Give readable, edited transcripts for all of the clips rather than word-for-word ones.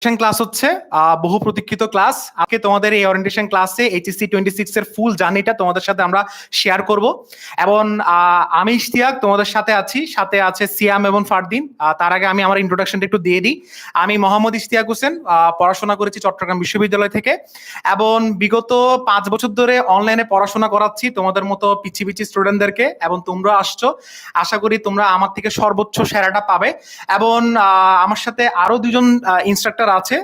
Class হচ্ছে বহু প্রতীক্ষিত ক্লাস। আজকে তোমাদের এই ওরিয়েন্টেশন ক্লাসে এইচএসসি 26 এর ফুল জার্নিটা তোমাদের সাথে আমরা শেয়ার করব এবং আমি ইশতিয়াক তোমাদের সাথে আছি, সাথে আছে সিয়াম এবং ফারদিন। তার আগে আমি আমার ইন্ট্রোডাকশনটা একটু দিয়ে দিই। আমি মোহাম্মদ ইশতিয়াক হোসেন, পড়াশোনা করেছি চট্টগ্রাম বিশ্ববিদ্যালয় থেকে এবং বিগত 5 বছর ধরে অনলাইনে পড়াশোনা করাচ্ছি তোমাদের মতো পিচ্ছি পিচ্ছি স্টুডেন্টদেরকে, এবং তোমরা আসছো। আশা করি তোমরা আমার থেকে সর্বোচ্চ সেরাটা পাবে। এবং আমার সাথে আরো দুজন ইনস্ট্রাক্টর আছে,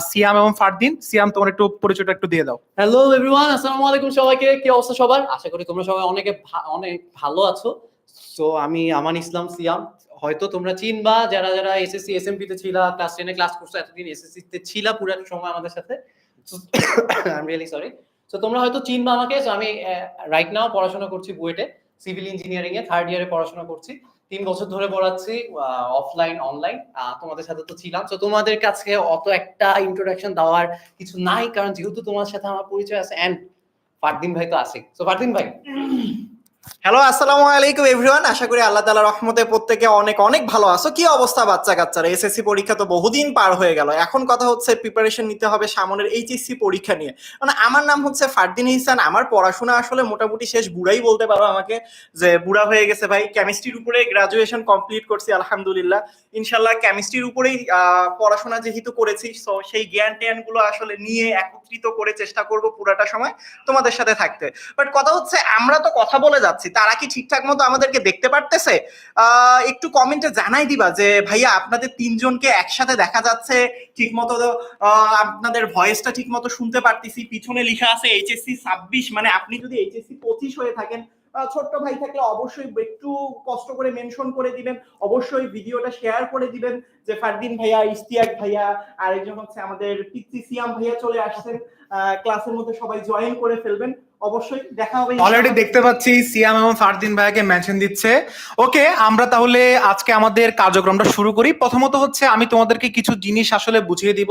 সিয়াম এবং ফারদিন। সিয়াম, তোমার একটু পরিচয়টা একটু দিয়ে দাও। হ্যালো এভরিওয়ান, আসসালামু আলাইকুম সবাইকে। কি অবস্থা সবার? আশা করি তোমরা সবাই অনেক ভালো আছো। সো আমি আমান ইসলাম সিয়াম। হয়তো তোমরা চিনবা যারা যারা এসএসসি এসএমপি তে ছিলা, ক্লাস 10 এ ক্লাস করছো, এতদিন এসএসসি তে ছিলা পুরো সময় আমাদের সাথে। I am really sorry. So তোমরা হয়তো চিনবা আমাকে। সো আমি রাইট নাও পড়াশোনা করছি বুয়েটে, সিভিল ইঞ্জিনিয়ারিং এ 3rd ইয়ারে পড়াশোনা করছি। 3 বছর ধরে পড়াচ্ছি অফলাইন অনলাইন। তোমাদের সাথে তো ছিলাম। সো তোমাদের কাছে অত একটা ইন্ট্রোডাকশন দেওয়ার কিছু নাই, কারণ যেহেতু তোমার সাথে আমার পরিচয় আছে। এন্ড ফারদিন ভাই তো আছে। সো ফারদিন ভাই, হ্যালো, আসসালামু আলাইকুম এভরিওয়ান। আশা করি আল্লাহ তাআলার রহমতে প্রত্যেকে অনেক অনেক ভালো আছো। কি অবস্থা বাচ্চা কাচ্চারা? এসএসসি পরীক্ষা তো বহুদিন পার হয়ে গেল। এখন কথা হচ্ছে প্রিপারেশন নিতে হবে সামনের এইচএসসি পরীক্ষা নিয়ে। মানে আমার নাম হচ্ছে ফারদিন ইহসান। আমার পড়াশোনা আসলে মোটামুটি শেষ, বুড়াই বলতে পারো আমাকে, যে বুড়া হয়ে গেছে ভাই। কেমিস্ট্রির উপরে গ্রাজুয়েশন কমপ্লিট করছি আলহামদুলিল্লাহ। ইনশাল্লাহ কেমিস্ট্রির উপরেই পড়াশোনা যেহেতু করেছি, সো সেই জ্ঞান ট্যান গুলো আসলে নিয়ে একত্রিত করে চেষ্টা করব পুরাটা সময় তোমাদের সাথে থাকতে। বাট কথা হচ্ছে আমরা তো কথা বলে যাচ্ছি, তারা কি ঠিকঠাক মতো আমাদেরকে দেখতে পারতেছে? একটু কমেন্টে জানাই দিবা যে ভাইয়া আপনাদের তিনজনকে একসাথে দেখা যাচ্ছে ঠিক মতো, আপনাদের ভয়েসটা ঠিক মতো শুনতে পারতেছি। পিছনে লেখা আছে এইচএসসি 26, মানে আপনি যদি এইচএসসি 25 হয়ে থাকেন, ছোট্ট ভাই থাকলে অবশ্যই একটু কষ্ট করে মেনশন করে দিবেন, অবশ্যই ভিডিওটা শেয়ার করে দিবেন যে ফারদিন ভাইয়া, ইশতিয়াক ভাইয়া, আরেকজন হচ্ছে আমাদের পিচ্চি সিয়াম ভাইয়া চলে আসছেন ক্লাসের মধ্যে, সবাই জয়েন করে ফেলবেন। অবশ্যই দেখা হবে। অলরেডি দেখতে পাচ্ছি সিয়াম এবং ফারদিন ভাইকে মেনশন দিচ্ছে। ওকে, আমরা তাহলে আজকে আমাদের কার্যক্রমটা শুরু করি। প্রথমত হচ্ছে আমি তোমাদেরকে কিছু জিনিস আসলে বুঝিয়ে দিব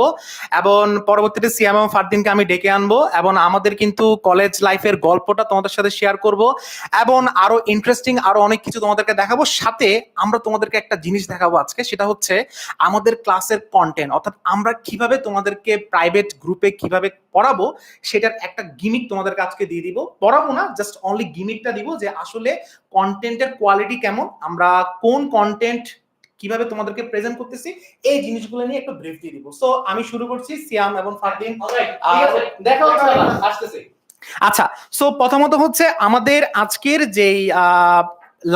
এবং পরবর্তীতে সিয়াম এবং ফারদিনকে আমি ডেকে আনবো এবং আমাদের কিন্তু কলেজ লাইফের গল্পটা তোমাদের সাথে শেয়ার করব এবং আরো ইন্টারেস্টিং আরো অনেক কিছু তোমাদেরকে দেখাবো। সাথে আমরা তোমাদেরকে একটা জিনিস দেখাবো আজকে, সেটা হচ্ছে আমাদের ক্লাসের কন্টেন্ট, অর্থাৎ আমরা কিভাবে তোমাদেরকে প্রাইভেট গ্রুপে কিভাবে পড়াবো সেটার একটা গিমিক তোমাদেরকে আজকে দিয়ে দিব। পড়াবো না, জাস্ট অনলি গিমিকটা দিব যে আসলে কন্টেন্টের কোয়ালিটি কেমন, আমরা কোন কন্টেন্ট কিভাবে তোমাদেরকে প্রেজেন্ট করতেছি, এই জিনিসগুলো নিয়ে একটু ব্রিফ দিয়ে দিব। সো আমি শুরু করছি, সিয়াম এবং ফারদিন। দেখা হচ্ছে আসতেছে। আচ্ছা, সো প্রথমত হচ্ছে আমাদের আজকের যেই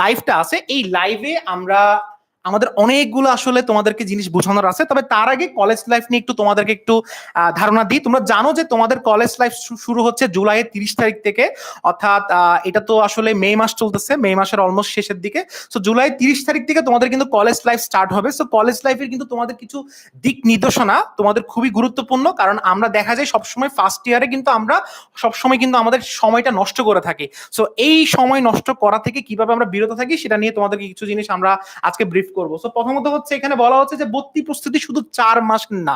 লাইভটা আছে, এই লাইভে আমরা আমাদের অনেকগুলো আসলে তোমাদেরকে জিনিস বোঝানোর আছে। তবে তার আগে কলেজ লাইফ নিয়ে একটু তোমাদেরকে একটু ধারণা দিই। তোমরা জানো যে তোমাদের কলেজ লাইফ শুরু হচ্ছে জুলাইয়ের 30 তারিখ থেকে, অর্থাৎ এটা তো আসলে মে মাস চলতেছে, মে মাসের অলমোস্ট শেষের দিকে। সো জুলাই 30 তারিখ থেকে তোমাদের কিন্তু কলেজ লাইফ স্টার্ট হবে। সো কলেজ লাইফের কিন্তু তোমাদের কিছু দিক নির্দেশনা তোমাদের খুবই গুরুত্বপূর্ণ, কারণ আমরা দেখা যায় সবসময় ফার্স্ট ইয়ারে কিন্তু আমরা সবসময় কিন্তু আমাদের সময়টা নষ্ট করে থাকি। সো এই সময় নষ্ট করা থেকে কিভাবে আমরা বিরত থাকি সেটা নিয়ে তোমাদেরকে কিছু জিনিস আমরা আজকে ব্রিফ করবো। সো প্রথমত হচ্ছে এখানে বলা হচ্ছে যে ভর্তি প্রস্তুতি শুধু 4 মাস না,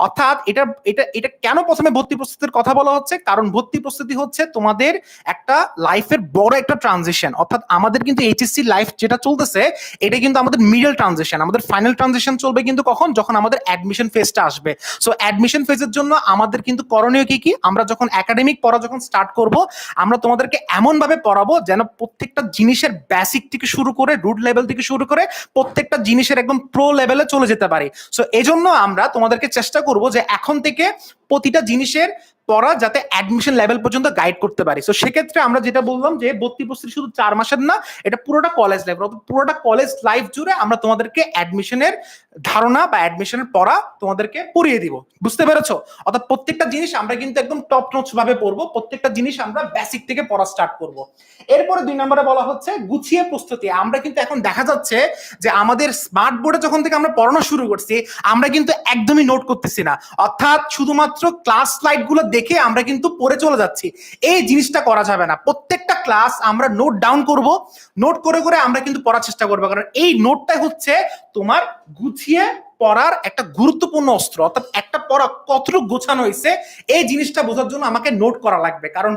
অর্থাৎ এটা এটা এটা কেন প্রথমে ভর্তি প্রস্তুতির কথা বলা হচ্ছে, কারণ ভর্তি প্রস্তুতি হচ্ছে তোমাদের একটা লাইফের বড় একটা ট্রানজিশন। অর্থাৎ আমাদের কিন্তু এইচএসসি লাইফ যেটা চলতেছে এটা কিন্তু আমাদের মিডল ট্রানজিশন, আমাদের ফাইনাল ট্রানজিশন চলবে কিন্তু কখন, যখন আমাদের অ্যাডমিশন ফেজটা আসবে। সো অ্যাডমিশন ফেজের জন্য আমাদের কিন্তু করণীয় কি কি, আমরা যখন একাডেমিক পড়া যখন স্টার্ট করব, আমরা তোমাদেরকে এমন ভাবে পড়াবো যেন প্রত্যেকটা জিনিসের বেসিক থেকে শুরু করে রুট লেভেল থেকে শুরু করে প্রত্যেকটা জিনিসের একদম প্রো লেভেলে চলে যেতে পারি। সো এজন্য আমরা তোমাদেরকে চেষ্টা করব যে এখন থেকে প্রতিটা জিনিসের পড়া যাতে অ্যাডমিশন লেভেল পর্যন্ত গাইড করতে পারি। সো সেক্ষেত্রে আমরা যেটা বললাম যে ভর্তি প্রস্তুতি শুধু 4 মাসের না, এটা পুরোটা কলেজ লাইফ, পুরোটা কলেজ লাইফ জুড়ে আমরা তোমাদেরকে অ্যাডমিশনের ধারণা বা অ্যাডমিশনের পড়া তোমাদেরকে পড়িয়ে দিব। বুঝতে পেরেছো? অর্থাৎ প্রত্যেকটা জিনিস আমরা কিন্তু একদম টপ নচ ভাবে পড়বো, প্রত্যেকটা জিনিস আমরা বেসিক থেকে পড়া স্টার্ট করব। এরপরে 2 নম্বরে বলা হচ্ছে গুছিয়ে প্রস্তুতি। আমরা কিন্তু এখন দেখা যাচ্ছে যে আমাদের স্মার্ট বোর্ডে যখন থেকে আমরা পড়ানো শুরু করছি, আমরা কিন্তু একদমই নোট করতেছি না, অর্থাৎ শুধুমাত্র ক্লাস স্লাইড গুলো দেখে আমরা কিন্তু পড়ে চলে যাচ্ছি, এই জিনিসটা করা যাবে না। প্রত্যেকটা ক্লাস আমরা নোট ডাউন করব, নোট করে করে আমরা কিন্তু পড়ার চেষ্টা করবো, কারণ এই নোটটাই হচ্ছে তোমার গুছিয়ে পড়ার একটা গুরুত্বপূর্ণ অস্ত্র। অর্থাৎ একটা পড়া কতটুকু গোছানো হয়েছে এই জিনিসটা বোঝার জন্য আমাকে নোট করা লাগবে, কারণ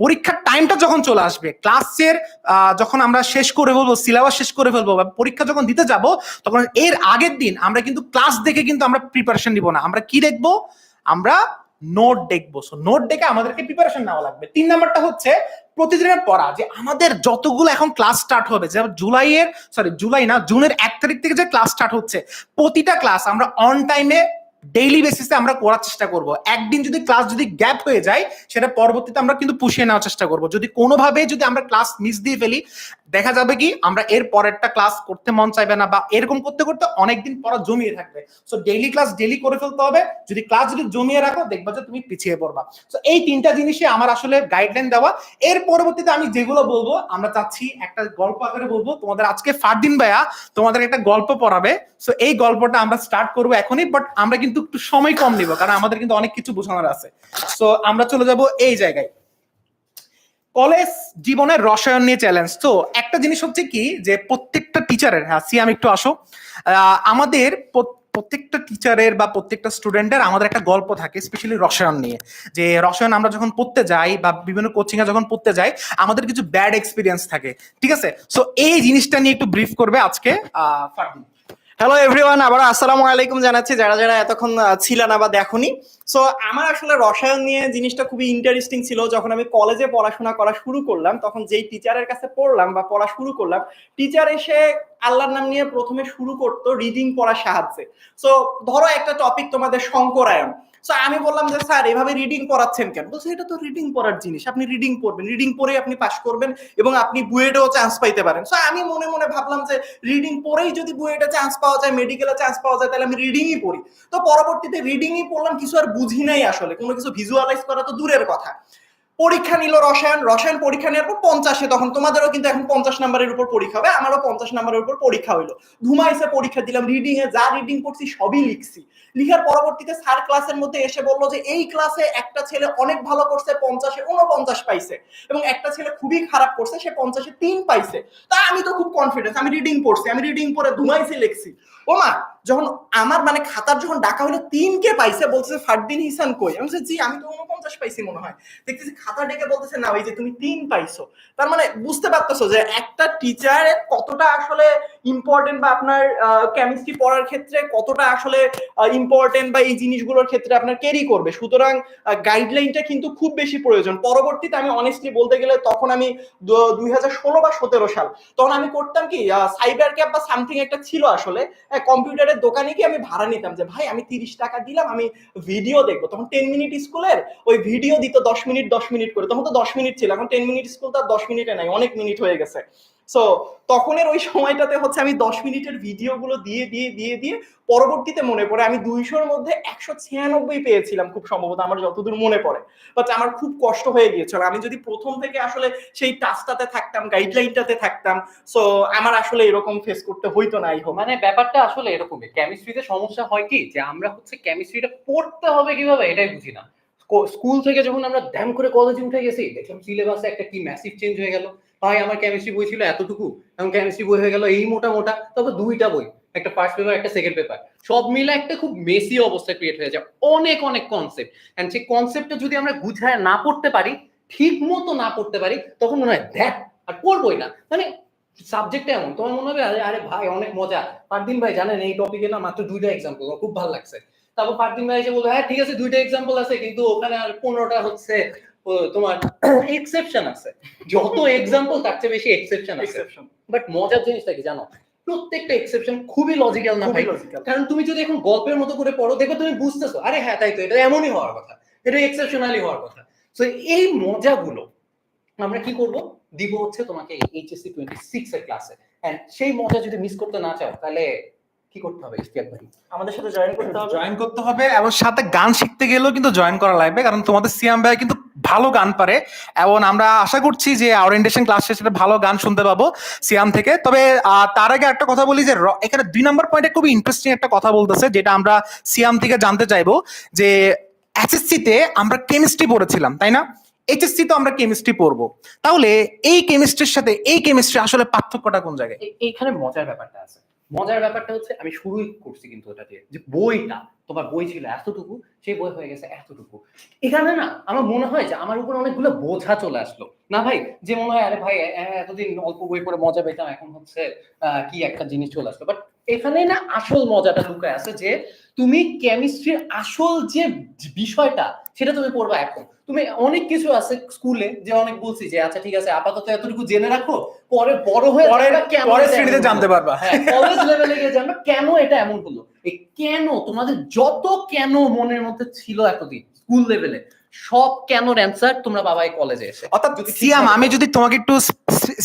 পরীক্ষার টাইমটা যখন চলে আসবে, ক্লাসের যখন আমরা শেষ করে ফেলবো, সিলেবাস শেষ করে ফেলবো, বা পরীক্ষা যখন দিতে যাব, তখন এর আগের দিন আমরা কিন্তু ক্লাস দেখে কিন্তু আমরা প্রিপারেশন নিব না, আমরা কি দেখবো, আমরা নোট দেখবো। সো নোট দেখে আমাদেরকে প্রিপারেশন নেওয়া লাগবে। 3 নাম্বারটা হচ্ছে প্রতিদিনের পড়া, যে আমাদের যতগুলো এখন ক্লাস স্টার্ট হবে, যেমন জুনের 1 তারিখ থেকে যে ক্লাস স্টার্ট হচ্ছে, প্রতিটা ক্লাস আমরা অন টাইমে ডেইলি বেসিসে আমরা করার চেষ্টা করব। একদিন যদি ক্লাস গ্যাপ হয়ে যায়, সেটা পরবর্তীতে আমরা কিন্তু পুষিয়ে নেওয়ার চেষ্টা করব। যদি কোনোভাবে আমরা ক্লাস মিস দিয়ে ফেলি, দেখা যাবে কি আমরা এর পরেরটা ক্লাস করতে মন চাইবে না, বা এরকম করতে করতে অনেকদিন পড়া জমিয়ে থাকবে। সো ডেইলি ক্লাস ডেইলি করে ফেলতে হবে। যদি ক্লাস জমিয়ে রাখো, দেখবা যে তুমি পিছিয়ে পড়বা। সো এই 3টা জিনিসই আমার আসলে গাইডলাইন দেওয়া। এর পরবর্তীতে আমি যেগুলো বলবো, আমরা চাচ্ছি একটা গল্প আকারে বলবো তোমাদের। আজকে ফারদিন ভাইয়া তোমাদের একটা গল্প পড়াবে। সো এই গল্পটা আমরা স্টার্ট করবো এখনই, বাট আমরা কিন্তু একটু সময় কম নিব, কারণ আমাদের কিন্তু অনেক কিছু বোঝানোর আছে। সো আমরা চলে যাব এই জায়গায়, কলেজ জীবনের রসায়ন নিয়ে চ্যালেঞ্জ। তো একটা জিনিস হচ্ছে কি, যে প্রত্যেকটা টিচারের, হ্যাঁ সিয়াম একটু আসো, আমাদের প্রত্যেকটা টিচারের বা প্রত্যেকটা স্টুডেন্টের আমাদের একটা গল্প থাকে, স্পেশালি রসায়ন নিয়ে। যে রসায়ন আমরা যখন পড়তে যাই বা বিভিন্ন কোচিং এ যখন পড়তে যাই, আমাদের কিছু ব্যাড এক্সপিরিয়েন্স থাকে, ঠিক আছে? সো এই জিনিসটা নিয়ে একটু ব্রিফ করবে আজকে ফারদিন। হ্যালো এভরিওয়ান, আবার আসসালামু আলাইকুম জানাচ্ছি যারা যারা এতক্ষণ ছিল না বা দেখোনি। সো আমার আসলে রসায়ন নিয়ে জিনিসটা খুবই ইন্টারেস্টিং ছিল। যখন আমি কলেজে পড়াশোনা করা শুরু করলাম, তখন যেই টিচারের কাছে পড়লাম বা পড়া শুরু করলাম, টিচার এসে আল্লাহর নাম নিয়ে প্রথমে শুরু করতো রিডিং পড়ার সাহায্যে। সো ধরো একটা টপিক তোমাদের শঙ্করায়ন, সো আমি বললাম যে স্যার এভাবে রিডিং পড়াচ্ছেন কেন? বলছে এটা তো রিডিং পড়ার জিনিস, আপনি রিডিং পড়বেন, রিডিং পড়েই আপনি পাস করবেন এবং আপনি বুয়েটেও চান্স পাইতে পারেন। সো আমি মনে মনে ভাবলাম যে রিডিং পড়েই যদি বুয়েটে চান্স পাওয়া যায়, মেডিকেলে চান্স পাওয়া যায়, তাহলে আমি রিডিংই পড়ি। তো পরবর্তীতে রিডিংই পড়লাম, কিছু আর বুঝি নাই আসলে, কোনো কিছু ভিজুয়ালাইজ করা তো দূরের কথা। পরীক্ষা নিল রসায়ন পরীক্ষা নেওয়ার পর 50-এ, তখন তোমাদেরও কিন্তু এখন 50 নাম্বারের উপর পরীক্ষা হবে, আমারও 50 নাম্বারের উপর পরীক্ষা হইলো। ঘুমাইছে, পরীক্ষা দিলাম, রিডিং এ যা রিডিং করছি সবই লিখছি। লিখার পরবর্তীতে স্যার ক্লাসের মধ্যে এসে বললো যে এই ক্লাসে একটা ছেলে অনেক ভালো করছে, 50-এ 49 পাইছে, এবং একটা ছেলে খুবই খারাপ করছে, সে 50-এ 3 পাইছে। তা আমি তো খুব কনফিডেন্স, আমি রিডিং পড়ছি, আমি রিডিং পড়ে ঘুমাইছি, লিখছি। ও মা, যখন আমার খাতার যখন ডাকা হলো 3 কে পাইছে, বলছে ফারদিন হিসান কই? আমি বলছি জি আমি তো 49 পাইছি মনে হয়। দেখতেছি খাতা ডেকে বলতেছে না ওই যে তুমি 3 পাইছো। তার বুঝতে পারতেছো যে একটা টিচারের কতটা আসলে ইম্পর্টেন্ট, বা আপনার কেমিস্ট্রি পড়ার ক্ষেত্রে কতটা আসলে ইম্পর্টেন্ট, বা এই জিনিসগুলোর ক্ষেত্রে আপনার ক্যারি করবে। সুতরাং গাইডলাইনটা কিন্তু খুব বেশি প্রয়োজন। পরবর্তীতে আমি অনেস্টলি বলতে গেলে, তখন আমি 2016 বা 17 সাল, তখন আমি করতাম কি, সাইবার ক্যাফ বা সামথিং একটা ছিল আসলে, কম্পিউটারের দোকানে কি আমি ভাড়া নিতাম যে ভাই আমি 30 টাকা দিলাম, আমি ভিডিও দেখবো। তখন 10 মিনিট স্কুলের ওই ভিডিও দিত 10 মিনিট করে, তখন তো 10 মিনিট ছিল, এখন 10 মিনিট স্কুল তার 10 মিনিটে নাই, অনেক মিনিট হয়ে গেছে। সো তখনের ওই সময়টাতে হচ্ছে আমি 10 মিনিটের ভিডিওগুলো দিয়ে দিয়ে দিয়ে দিয়ে পরবর্তীতে মনে পড়ে আমি 200-র মধ্যে 196 পেয়েছিলাম খুব সম্ভবত, আমার যতদূর মনে পড়ে। বাট আমার খুব কষ্ট হয়ে গিয়েছিল, আমি যদি প্রথম থেকে আসলে সেই টাস্কটাতে থাকতাম, গাইডলাইনটাতে থাকতাম, সো আমার আসলে এরকম ফেস করতে হইতো না। ব্যাপারটা আসলে এরকমই। কেমিস্ট্রিতে সমস্যা হয় কি, যে আমরা হচ্ছে কেমিস্ট্রিটা পড়তে হবে কিভাবে এটাই বুঝি না। স্কুল থেকে যখন আমরা ড্যাম করে কলেজে উঠে গেছি, দেখলাম সিলেবাসে একটা কি ম্যাসিভ চেঞ্জ হয়ে গেল। ভাই আমার কেমিস্ট্রি বই ছিল এতটুকু, এখন কেমিস্ট্রি বই হয়ে গেল এই মোটা মোটা, তবে 2টা বই, একটা ফার্স্ট পেপার একটা সেকেন্ড পেপার, সব মিলে একটা খুব মেসি অবস্থা ক্রিয়েট হয়ে যায়। অনেক অনেক কনসেপ্ট, এন্ড সেই কনসেপ্টটা যদি আমরা গুছায় না পড়তে পারি, ঠিক মতো না পড়তে পারি, তখন মনে হয় দেখ আর পড়বোই না। সাবজেক্টটা এমন, তোমার মনে হবে আরে ভাই অনেক মজা, ফারদিন ভাই জানেন এই টপিকে না মাত্র 2টা এক্সাম্পল, খুব ভালো লাগছে। তারপর ফারদিন ভাই এসে বলবে হ্যাঁ ঠিক আছে 2টা এক্সাম্পল আছে, কিন্তু ওখানে আর 15টা হচ্ছে তোমার এক্সেপশন আছে। যত এক্সাম্পল তার চেয়ে বেশি এক্সেপশন আছে। বাট মজার জিনিসটা কি জানো, প্রত্যেকটা এক্সেপশন খুবই লজিক্যাল না ভাই। কারণ তুমি যদি এখন গল্পের মতো করে পড়ো, দেখো তুমি বুঝতেছো আরে হ্যাঁ তাই তো, এটা এমনই হওয়ার কথা, এটা এক্সেপশনালি হওয়ার কথা। তো এই মজাগুলো আমরা কি করব, দিব হচ্ছে তোমাকে এইচএসসি 26 এর ক্লাসে। এন্ড সেই মজা যদি মিস করতে না চাও, তাহলে কি করতে হবে ইশতিয়াক ভাই? আমাদের সাথে জয়েন করতে হবে, এবং সাথে গান শিখতে গেলেও কিন্তু জয়েন করা লাগবে, কারণ তোমাদের সিয়াম ভাই কিন্তু ভালো গান পারে, এবং আমরা আশা করছি যে ওরিয়েন্টেশন ক্লাস শেষে ভালো গান শুনতে পাবো সিয়াম থেকে। তবে তার আগে একটা কথা বলি যে এখানে 2 নম্বর পয়েন্টে খুবই ইন্টারেস্টিং একটা কথা বলতেছে, যেটা আমরা সিয়াম থেকে জানতে চাইবো, যে এসএসসি তে আমরা কেমিস্ট্রি পড়েছিলাম তাই না, এইচএসসি তো আমরা কেমিস্ট্রি পড়বো, তাহলে এই কেমিস্ট্রির সাথে এই কেমিস্ট্রি আসলে পার্থক্যটা কোন জায়গায়? এইখানে মজার ব্যাপারটা আছে। মজার ব্যাপারটা হচ্ছে আমি শুরুই করছি কিন্তু ওটা দিয়ে, যে বইটা তোমার বই ছিল এতটুকু, সেই বই হয়ে গেছে এতটুকু। এখানে না আমার মনে হয় যে আমার উপর অনেকগুলো বোঝা চলে আসলো না ভাই, যে মনে হয় আরে ভাই এতদিন অল্প বই পড়ে মজা পেতাম, এখন হচ্ছে কি একটা জিনিস চলে আসলো। বাট এখানে না আসল মজাটা লুকায় আছে, যে তুমি কেমিস্ট্রির আসল যে বিষয়টা সেটা তুমি পড়বা এখন। তুমি অনেক কিছু আছে স্কুলে যে অনেক বলছি যে আচ্ছা ঠিক আছে আপাতত এতটুকু জেনে রাখো, পরে বড় হয়ে পরের শ্রেণীতে জানতে পারবা। কলেজ লেভেলে গিয়ে জানবে কেন এটা এমন হলো। এই কেন, তোমাদের যত কেন মনের মধ্যে ছিল এতদিন স্কুল লেভেলে, সব কেনর অ্যান্সার তোমরা পাবা এই কলেজে এসে। অর্থাৎ সিয়াম, আমি যদি তোমাকে একটু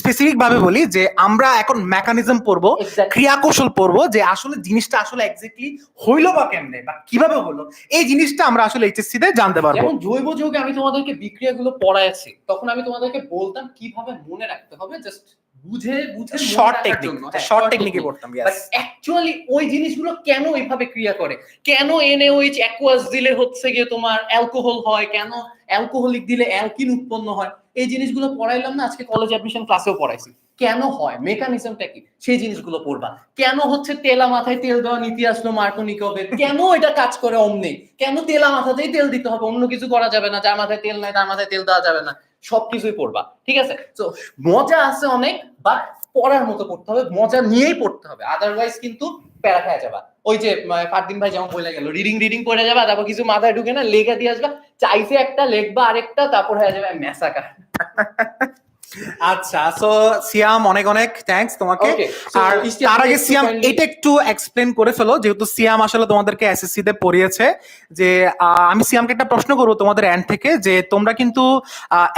স্পেসিফিক ভাবে বলি যে আমরা এখন মেকানিজম পড়বো, ক্রিয়া কৌশল পড়বো, যে আসলে জিনিসটা আসলে এক্স্যাক্টলি হইলো বা কেমনে বা কিভাবে হলো, এই জিনিসটা আমরা আসলে এইচএসসি তে জানতে পারবো। যেমন জৈব যৌগে আমি তোমাদেরকে বিক্রিয়াগুলো পড়াইছি, তখন আমি তোমাদেরকে বলতাম কিভাবে মনে রাখতে হবে, জাস্ট বুঝে বুঝে শর্ট টেকনিক, শর্ট টেকনিকে পড়তাম। বাট অ্যাকচুয়ালি ওই জিনিসগুলো কেন এইভাবে ক্রিয়া করে, কেন NaOH অ্যাকুয়াস দিলে হচ্ছে গিয়ে তোমার অ্যালকোহল হয়, কেন অ্যালকোহলিক দিলে অ্যালকিন উৎপন্ন হয়, এই জিনিসগুলো পড়াইলাম না আজকে কলেজ অ্যাডমিশন ক্লাসেও পড়াইছি। কেন হয়, মেকানিজমটা কি, সেই জিনিসগুলো পড়বা। কেন হচ্ছে তেলা মাথায় তেল দেওয়া নীতি আসলো মার্কোনিকভের, কেন এটা কাজ করে অমনি, কেন তেলা মাথাতেই তেল দিতে হবে, অন্য কিছু করা যাবে না, যার মাথায় তেল নাই তার মাথায় তেল দেওয়া যাবে না, সবকিছুই পড়বা। ঠিক আছে, তো মজা আছে অনেক, বাট পড়ার মতো পড়তে হবে, মজা নিয়েই পড়তে হবে, আদারওয়াইজ কিন্তু প্যারা খাওয়া যাবা। ওই যে ফারদিন ভাই যেমন বলে গেল, রিডিং পড়ে যাবে, তারপর কিছু মাথায় ঢুকে না, লেখা দিয়ে আসবা, চাইছে একটা লেখবা আরেকটা, তারপর হয়ে যাবে মেসাকার। আচ্ছা, সো সিয়াম অনেক অনেক থ্যাঙ্কস তোমাকে। আর তার আগে সিয়াম এটা একটু এক্সপ্লেন করে ফেলো, যেহেতু সিয়াম আসলে তোমাদেরকে এসএসসি তে পড়িয়েছে, যে আমি সিয়ামকে একটা প্রশ্ন করবো তোমাদের এন্ড থেকে, যে তোমরা কিন্তু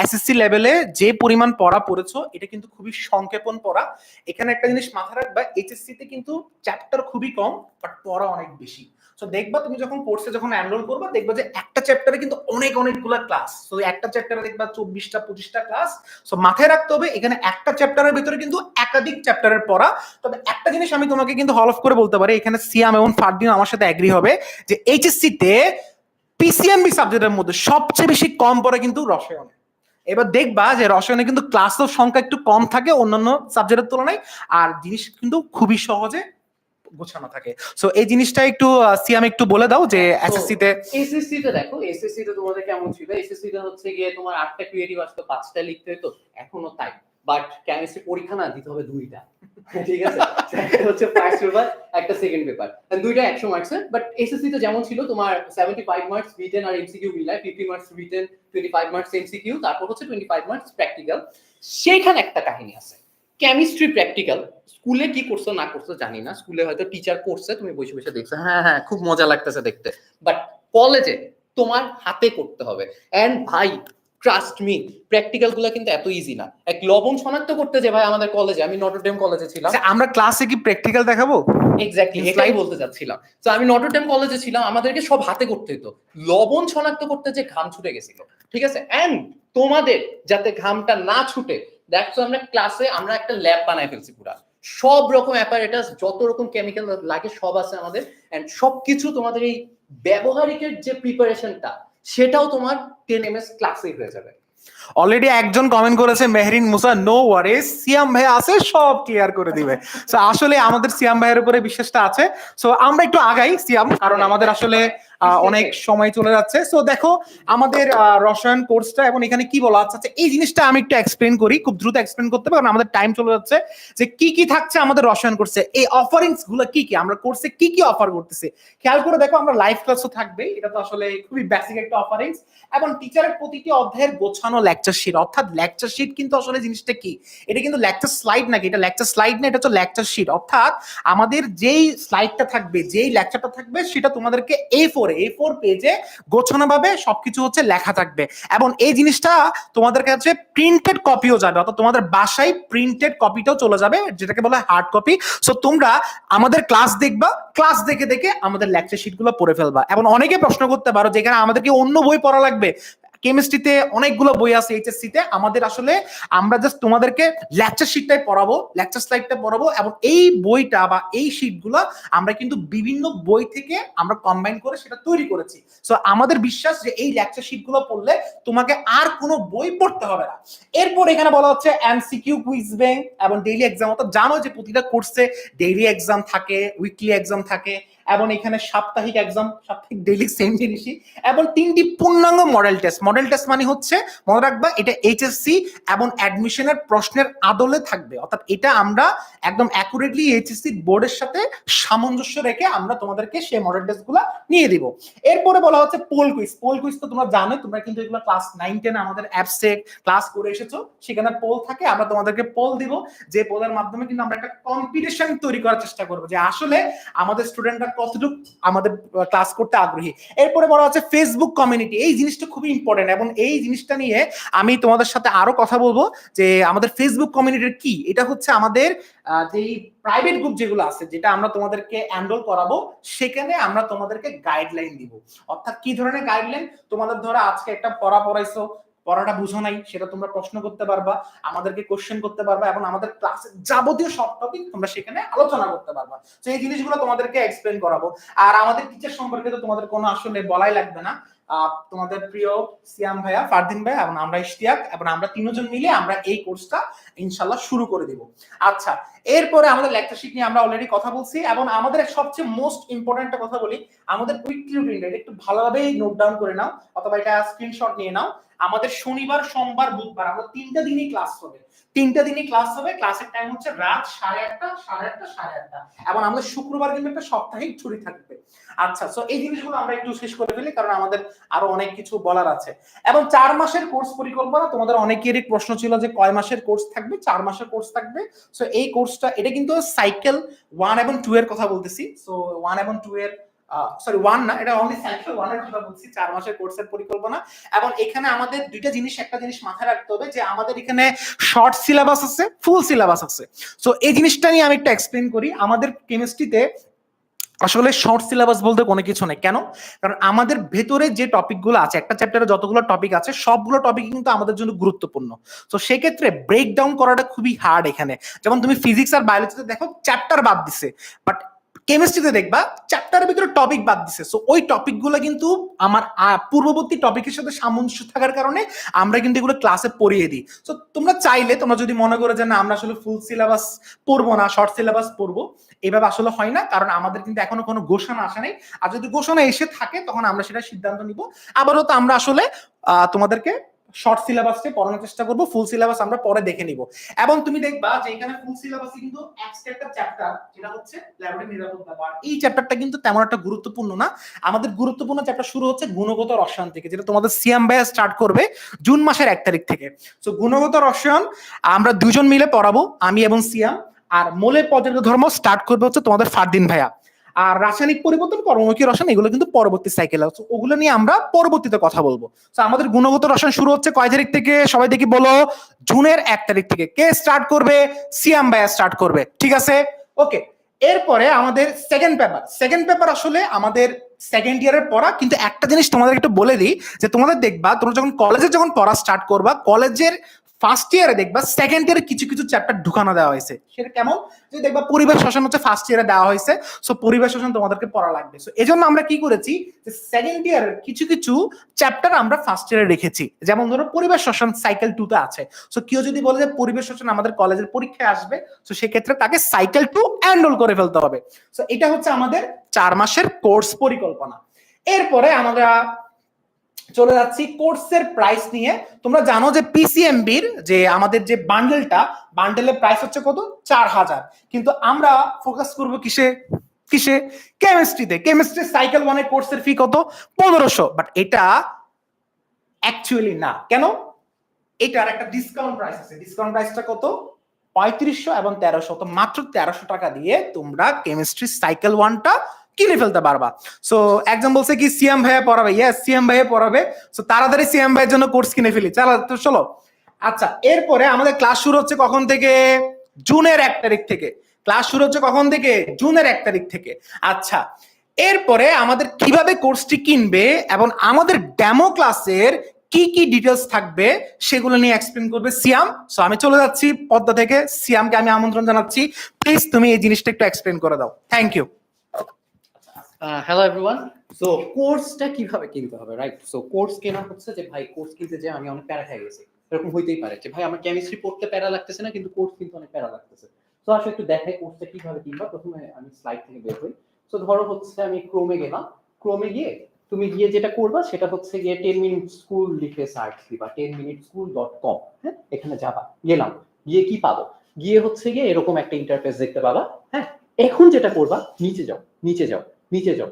এসএসসি লেভেলে যে পরিমাণ পড়া পড়েছো এটা কিন্তু খুবই সংক্ষেপণ পড়া। এখানে একটা জিনিস মাথায় রাখবা, এইচএসসি তে কিন্তু চ্যাপ্টার খুবই কম বাট পড়া অনেক বেশি। সো দেখবা তুমি যখন কোর্সে যখন এনরোল করবা, দেখবা যে একটা চ্যাপ্টারে কিন্তু অনেকগুলো ক্লাস। সো একটা চ্যাপ্টারে দেখবা 24টা 25টা ক্লাস। সো মাথায় রাখতে হবে এখানে একটা চ্যাপ্টারের ভিতরে কিন্তু একাধিক চ্যাপ্টারের পড়া। তবে একটা জিনিস আমি তোমাকে কিন্তু হল অফ করে বলতে পারি, এখানে সিয়াম এবং ফারদিন আমার সাথে এগ্রি হবে, যে এইচএসসি তে পিসিএমবি সাবজেক্টের মধ্যে সবচেয়ে বেশি কম পড়ে কিন্তু রসায়ন। এবার দেখবা যে রসায়নে কিন্তু ক্লাসের সংখ্যা একটু কম থাকে অন্যান্য সাবজেক্টের তুলনায়, আর জিনিস কিন্তু খুবই সহজে গোছানো থাকে। সো এই জিনিসটা একটু সিয়াম একটু বলে দাও, যে এসএসসি তে দেখো, এসএসসি তে তোমাদের কেমন ছিল, এসএসসি তে হচ্ছে গিয়ে তোমার 8টা ক্রিয়েটিভ আসতো, 5টা লিখতে হতো, এখনো তাই, বাট কেমিস্ট্রি পরীক্ষা না দিতে হবে 2টা। ঠিক আছে, একটা হচ্ছে ফার্স্ট পেপার, একটা সেকেন্ড পেপার, দুইটা 100 মার্কসের। বাট এসএসসি তে যেমন ছিল তোমার 75 মার্কস রিটেন আর এমসিকিউ মিলায়, 50 মার্কস রিটেন, 25 মার্কস এমসিকিউ, তারপর হচ্ছে 25 মার্কস প্র্যাকটিক্যাল। সেইখানে একটা কাহিনী আছে, কেমিস্ট্রি প্র্যাকটিক্যাল স্কুলে কি করছো না করছো জানি না, স্কুলে হয়তো টিচার করছে, তুমি বসে বসে দেখছো, হ্যাঁ খুব মজা লাগতেছে দেখতে, বাট কলেজে তোমার হাতে করতে হবে। এন্ড ভাই ট্রাস্ট মি, প্র্যাকটিক্যাল গুলো কিন্তু এত ইজি না। এক লবণ শনাক্ত করতে যে ভাই আমাদের কলেজে, আমি নটরডেম কলেজে ছিলাম, আমরা ক্লাসে কি প্র্যাকটিক্যাল দেখাবো? এক্স্যাক্টলি এটাই বলতে যাচ্ছিলাম। তো আমি নটরডেম কলেজে ছিলাম, আমাদেরকে সব হাতে করতে হতো, লবণ শনাক্ত করতে যে ঘাম ছুটে গেছিল। ঠিক আছে, এন্ড তোমাদের যাতে ঘামটা না ছুটে, দেখছো আমরা ক্লাসে আমরা একটা ল্যাব বানাই ফেলছি, পুরা সব রকম অ্যাপারেটাস, যত রকম কেমিক্যাল লাগে সব আছে আমাদের, এন্ড সবকিছু তোমাদের এই ব্যবহারিকের যে প্রিপারেশনটা, সেটাও তোমার 10 MS ক্লাসে হয়ে যাবে। অলরেডি একজন কমেন্ট করেছে, মেহরিন মুসা, নো ওয়ারিস, সিয়াম ভাই আছে, সব ক্লিয়ার করে দিবে। সো আসলে আমাদের সিয়াম ভাইয়ের উপরে বিশ্বাসটা আছে। সো আমরা একটু আগাই সিয়াম, কারণ আমাদের আসলে অনেক সময় চলে যাচ্ছে। সো দেখো আমাদের রসায়ন কোর্সটা, এবং এখানে কি বলা আছে, এই জিনিসটা আমি একটু এক্সপ্লেন করি, খুব দ্রুত এক্সপ্লেন করতে হবে কারণ আমাদের টাইম চলে যাচ্ছে। যে কি থাকছে আমাদের রসায়ন কোর্সে, এই অফারিংস গুলো কি আমরা কোর্সে কি অফার করতেছি খেয়াল করে দেখো। আমরা লাইভ ক্লাসও থাকবে, এটা তো আসলে খুবই বেসিক একটা অফারিংস, এবং টিচারের প্রতিটি অধ্যায়ের গোছানো লেকচার শিট। অর্থাৎ লেকচার শিট কিন্তু আসলে জিনিসটা কি, এটা কিন্তু লেকচার স্লাইড নাকি, এটা লেকচার স্লাইড না, এটা হচ্ছে লেকচার শিট। অর্থাৎ আমাদের যেই স্লাইডটা থাকবে, যেই লেকচারটা থাকবে, সেটা তোমাদেরকে A4 পেজে গোছানো ভাবে সবকিছু হচ্ছে লেখা থাকবে, এবং এই জিনিসটা তোমাদের কাছে প্রিন্টেড কপিও যাবে, অর্থাৎ তোমাদের বাসায় প্রিন্টেড কপিটাও চলে যাবে, যেটাকে বলা হয় হার্ড কপি। সো তোমরা আমাদের ক্লাস দেখবা, ক্লাস দেখে আমাদের লেকচার শিটগুলো পড়ে ফেলবা। এবং অনেকে প্রশ্ন করতে পারো যেখানে আমাদেরকে অন্য বই পড়া লাগবে, কেমিস্ট্রিতে অনেকগুলো বই আছে এইচএসসি তে, আমাদের আসলে আমরা জাস্ট তোমাদেরকে লেকচার শিটটাই পড়াবো, লেকচার স্লাইডটা পড়াবো, এবং এই বইটা বা এই শিটগুলো আমরা কিন্তু বিভিন্ন বই থেকে আমরা কম্বাইন করে সেটা তৈরি করেছি। সো আমাদের বিশ্বাস যে এই লেকচার শিটগুলো পড়লে তোমাকে আর কোনো বই পড়তে হবে না। এরপর এখানে বলা হচ্ছে এমসিকিউ, কুইজ ব্যাংক এবং ডেইলি এক্সাম। অর্থাৎ জানো যে প্রতিটা কোর্সে ডেইলি এক্সাম থাকে, উইকলি এক্সাম থাকে, এবং এখানে সাপ্তাহিক এক্সাম, সাপ্তাহিক ডেইলি সেম জিনিসই, এবং 3টি পূর্ণাঙ্গ মডেল টেস্ট। মডেল টেস্ট মানে হচ্ছে, মনে রাখবা, এটা এইচএসসি এবং অ্যাডমিশনের প্রশ্নের আদলে থাকবে। অর্থাৎ এটা আমরা একদম অ্যাকুরেটলি এইচএসসি বোর্ডের সাথে সামঞ্জস্য রেখে আমরা তোমাদেরকে সেই মডেল টেস্টগুলো নিয়ে দিব। এরপরে বলা হচ্ছে পোল কুইজ। পোল কুইজ তো তোমরা জানো, তোমরা কিন্তু এগুলো ক্লাস 9-10 আমাদের অ্যাপসে ক্লাস করে এসেছো, সেখানে পোল থাকে, আমরা তোমাদেরকে পোল দিব, যে পোলের মাধ্যমে কিন্তু আমরা একটা কম্পিটিশন তৈরি করার চেষ্টা করবো যে আসলে আমাদের স্টুডেন্টরা কতটুকু আমাদের ক্লাস করতে আগ্রহী। এরপরে বলা হচ্ছে ফেসবুক কমিউনিটি। এই জিনিসটা খুবই ইম্পর্টেন্ট, এবং এই জিনিসটা নিয়ে আমি তোমাদের সাথে আরো কথা বলবো যে আমাদের ফেসবুক কমিউনিটির কি। এটা হচ্ছে আমাদের যেই প্রাইভেট গ্রুপ যেগুলো আছে, যেটা আমরা তোমাদেরকে এনরোল করাবো, সেখানে আমরা তোমাদেরকে গাইডলাইন দিব। অর্থাৎ কি ধরনের গাইডলাইন? তোমাদের ধরো আজকে একটা পড়াইছো, পড়াটা বুঝো নাই, সেটা তোমরা প্রশ্ন করতে পারবা, আমাদেরকে কোশ্চেন করতে পারবা, এবং আমাদের ক্লাসের যাবতীয় সব টপিক তোমরা সেখানে আলোচনা করতে পারবা। তো এই জিনিসগুলো তোমাদেরকে এক্সপ্লেন করাবো। আর আমাদের টিচার সম্পর্কে তো তোমাদের কোনো আসলে বলাই লাগবে না। তোমাদের প্রিয় সিয়াম ভাইয়া, ফারদিন ভাইয়া এবং আমরা ইশতিয়াক, এবং আমরা তিনজন মিলে আমরা এই কোর্সটা ইনশাআল্লাহ শুরু করে দিব। আচ্ছা, এরপরে আমাদের লেকচার শিট নিয়ে আমরা অলরেডি কথা বলছি, এবং আমাদের সবচেয়ে মোস্ট ইম্পর্টেন্ট একটা কথা বলি, আমাদের উইকলি রুটিনটা একটু ভালোভাবে নোট ডাউন করে নাও, অথবা এটা স্ক্রিনশট নিয়ে নাও। আমাদের শনিবার, সোমবার, বুধবার আমরা 3টা দিনই ক্লাস হবে। 3টা দিনই ক্লাস হবে। ক্লাসের টাইম হচ্ছে রাত 8:30, 8:30, 8:30, এবং আমাদের শুক্রবার কিন্তু একটা সাপ্তাহিক ছুটি থাকবে। আচ্ছা, সো এই জিনিসগুলো আমরা একটু শেষ করে ফেলি, কারণ আমাদের আরো অনেক কিছু বলার আছে। এবং 4 মাসের কোর্স পরিকল্পনা, তোমাদের অনেকেরই প্রশ্ন ছিল যে কয় মাসের কোর্স থাকবে। 4 মাসের কোর্স থাকবে। সো এই কোর্সটা, এটা কিন্তু সাইকেল 1 এবং 2 এর কথা বলতেছি। সো 1 এবং 2 এর সরি 1 না, এটা অনলি সাইকেল 1 এর কথা বলছি। 4 মাসের কোর্সের পরিকল্পনা। এবং এখানে আমাদের দুইটা জিনিস, একটা জিনিস মাথায় রাখতে হবে যে আমাদের এখানে শর্ট সিলেবাস আছে, ফুল সিলেবাস আছে। সো এই জিনিসটা নিয়ে আমি একটা এক্সপ্লেন করি। আমাদের কেমিস্ট্রিতে আসলে শর্ট সিলেবাস বলতে কোনো কিছু নেই। কেন? কারণ আমাদের ভেতরে যে টপিকগুলো আছে, একটা চ্যাপ্টারে যতগুলো টপিক আছে, সবগুলো টপিক কিন্তু আমাদের জন্য গুরুত্বপূর্ণ। তো সেক্ষেত্রে ব্রেক ডাউন করাটা খুবই হার্ড এখানে। যেমন তুমি ফিজিক্স আর বায়োলজিতে দেখো চ্যাপ্টার বাদ দিছে, বাট কেমিস্ট্রিতে দেখবা চ্যাপ্টারের ভিতরে টপিক বাদ দিছে। সো ওই টপিকগুলো কিন্তু আমার পূর্ববর্তী টপিকের সাথে সামঞ্জস্য থাকার কারণে আমরা কিন্তু এগুলো ক্লাসে পড়িয়ে দিই। সো তোমরা চাইলে, তোমরা যদি মনে করো যে না আমরা আসলে ফুল সিলেবাস পড়বো না, শর্ট সিলেবাস পড়বো, এভাবে আসলে হয় না, কারণ আমাদের কিন্তু এখনো কোনো ঘোষণা আসে নাই। আর যদি ঘোষণা এসে থাকে তখন আমরা সেটা সিদ্ধান্ত নিব। আবারও তো আমরা আসলে তোমাদেরকে শর্ট সিলেবাসে পড়ানোর চেষ্টা করব, ফুল সিলেবাস আমরা পরে দেখে নিব। এবং তুমি দেখবা যে এখানে ফুল সিলেবাসে কিন্তু একটা চ্যাপ্টার, যেটা হচ্ছে ল্যাবরেটরি নিরাপত্তা, এই চ্যাপ্টারটা কিন্তু তেমন একটা গুরুত্বপূর্ণ না। আমাদের গুরুত্বপূর্ণ চ্যাপ্টার শুরু হচ্ছে গুণগত রসায়ন থেকে, যেটা তোমাদের সিয়াম ভাইয়া স্টার্ট করবে জুন মাসের 1 তারিখ থেকে। সো গুণগত রসায়ন আমরা দুজন মিলে পড়াবো, আমি এবং সিয়াম। আর মৌলের পর্যাপ্ত ধর্ম স্টার্ট করবে হচ্ছে তোমাদের ফারদিন ভাইয়া। আর রাসায়নিক পরিবর্তন, কর্মমুখী রসায়ন, এগুলো কিন্তু পরবর্তী সাইকেল আছে, ওগুলো নিয়ে আমরা পরবর্তীতে কথা বলবো। তো আমাদের গুণগত রসায়ন শুরু হচ্ছে কয় তারিখ থেকে? সবাই দেখি বলো, জুনের 1 তারিখ থেকে। কে স্টার্ট করবে? সিয়াম ভাইয়া স্টার্ট করবে, ঠিক আছে? ওকে। এরপরে আমাদের সেকেন্ড পেপার আসলে আমাদের সেকেন্ড ইয়ারের পড়া। কিন্তু একটা জিনিস তোমাদের একটু বলে দিই, যে তোমাদের দেখবা, তোমরা যখন কলেজে পড়া স্টার্ট করবা, কলেজের ফার্স্ট ইয়ারে দেখবা সেকেন্ড ইয়ারে কিছু কিছু চ্যাপ্টার ঢুকানো দেওয়া হয়েছে। সেটা কেমন? যে দেখবা পরিবেশ শাসন হচ্ছে ফার্স্ট ইয়ারে দেওয়া হয়েছে। সো পরিবেশ শাসন তোমাদেরকে পড়া লাগবে। সো এজন্য আমরা কি করেছি, যে সেকেন্ড ইয়ারের কিছু কিছু চ্যাপ্টার আমরা ফার্স্ট ইয়ারে রেখেছি। যেমন ধরো পরিবেশ শাসন সাইকেল 2 তে আছে। সো কেউ যদি বলে যে পরিবেশ শাসন আমাদের কলেজের পরীক্ষায় আসবে, সো সেক্ষেত্রে তাকে সাইকেল 2 এনরোল করে ফেলতে হবে। সো এটা হচ্ছে আমাদের 4 মাসের কোর্স পরিকল্পনা। এরপরে আমরা চলে যাচ্ছি কোর্সের প্রাইস নিয়ে। তোমরা জানো যে পিসিএমবির যে আমাদের যে বান্ডেলের প্রাইস হচ্ছে কত? 4000। কিন্তু আমরা ফোকাস করব কিসে? কেমিস্ট্রি সাইকেল 1 এর কোর্সের ফি কত? 1500। বাট এটা অ্যাকচুয়ালি না। কেন? এটার একটা ডিসকাউন্ট প্রাইস আছে। ডিসকাউন্ট প্রাইসটা কত? 3500 এবং 1300। তো মাত্র 1300 টাকা দিয়ে তোমরা কেমিস্ট্রি সাইকেল 1টা কিনে ফেলতে পারবা। সো একজন বলছে কি সিএম ভাইয়া পড়াবে? ইয়েস, সিএম ভাইয়া পড়াবে। সো তাড়াতাড়ি সিএম ভাইয়ের জন্য কোর্স কিনে ফেলি, চলো। আচ্ছা, এরপরে আমাদের ক্লাস শুরু হচ্ছে কখন থেকে? জুনের 1 তারিখ থেকে। ক্লাস শুরু হচ্ছে কখন থেকে? জুনের 1 তারিখ থেকে। আচ্ছা, এরপরে আমাদের কিভাবে কোর্সটি কিনবে এবং আমাদের ডেমো ক্লাসের কি কি ডিটেলস থাকবে সেগুলো নিয়ে এক্সপ্লেন করবে সিয়াম। সো আমি চলে যাচ্ছি পদ্মা থেকে, সিয়ামকে আমি আমন্ত্রণ জানাচ্ছি, প্লিজ তুমি এই জিনিসটা একটু এক্সপ্লেন করে দাও। Thank you. Hello everyone. So কোর্সটা কিভাবে কিনতে হবে, রাইট? সো কোর্স কেনা হচ্ছে যে ভাই কোর্স কিনতে যে আমি অনেক প্যারা খেয়ে গেছি, এরকম হইতেই পারে যে ভাই আমার কেমিস্ট্রি পড়তে প্যারা লাগতেছে না, কিন্তু কোর্স কিনতে অনেক প্যারা লাগতেছে। তো আসলে একটু দেখাই কোর্সটা কিভাবে কিনবা। প্রথমে আমি স্লাইড থেকে বের হই। সো ধরো হচ্ছে আমি ক্রোমে গেলাম, ক্রোমে গিয়ে তুমি গিয়ে যেটা করবা সেটা হচ্ছে গিয়ে 10 মিনিট স্কুল লিখে সার্চ দিবা, 10minuteschool.com। হ্যাঁ, এখানে যাবা, গেলাম, গিয়ে কি পাবো, গিয়ে হচ্ছে গিয়ে এরকম একটা ইন্টারফেস দেখতে পাবা। হ্যাঁ, এখন যেটা করবা, নিচে যাও, নিচে যাও, নিচে যাও,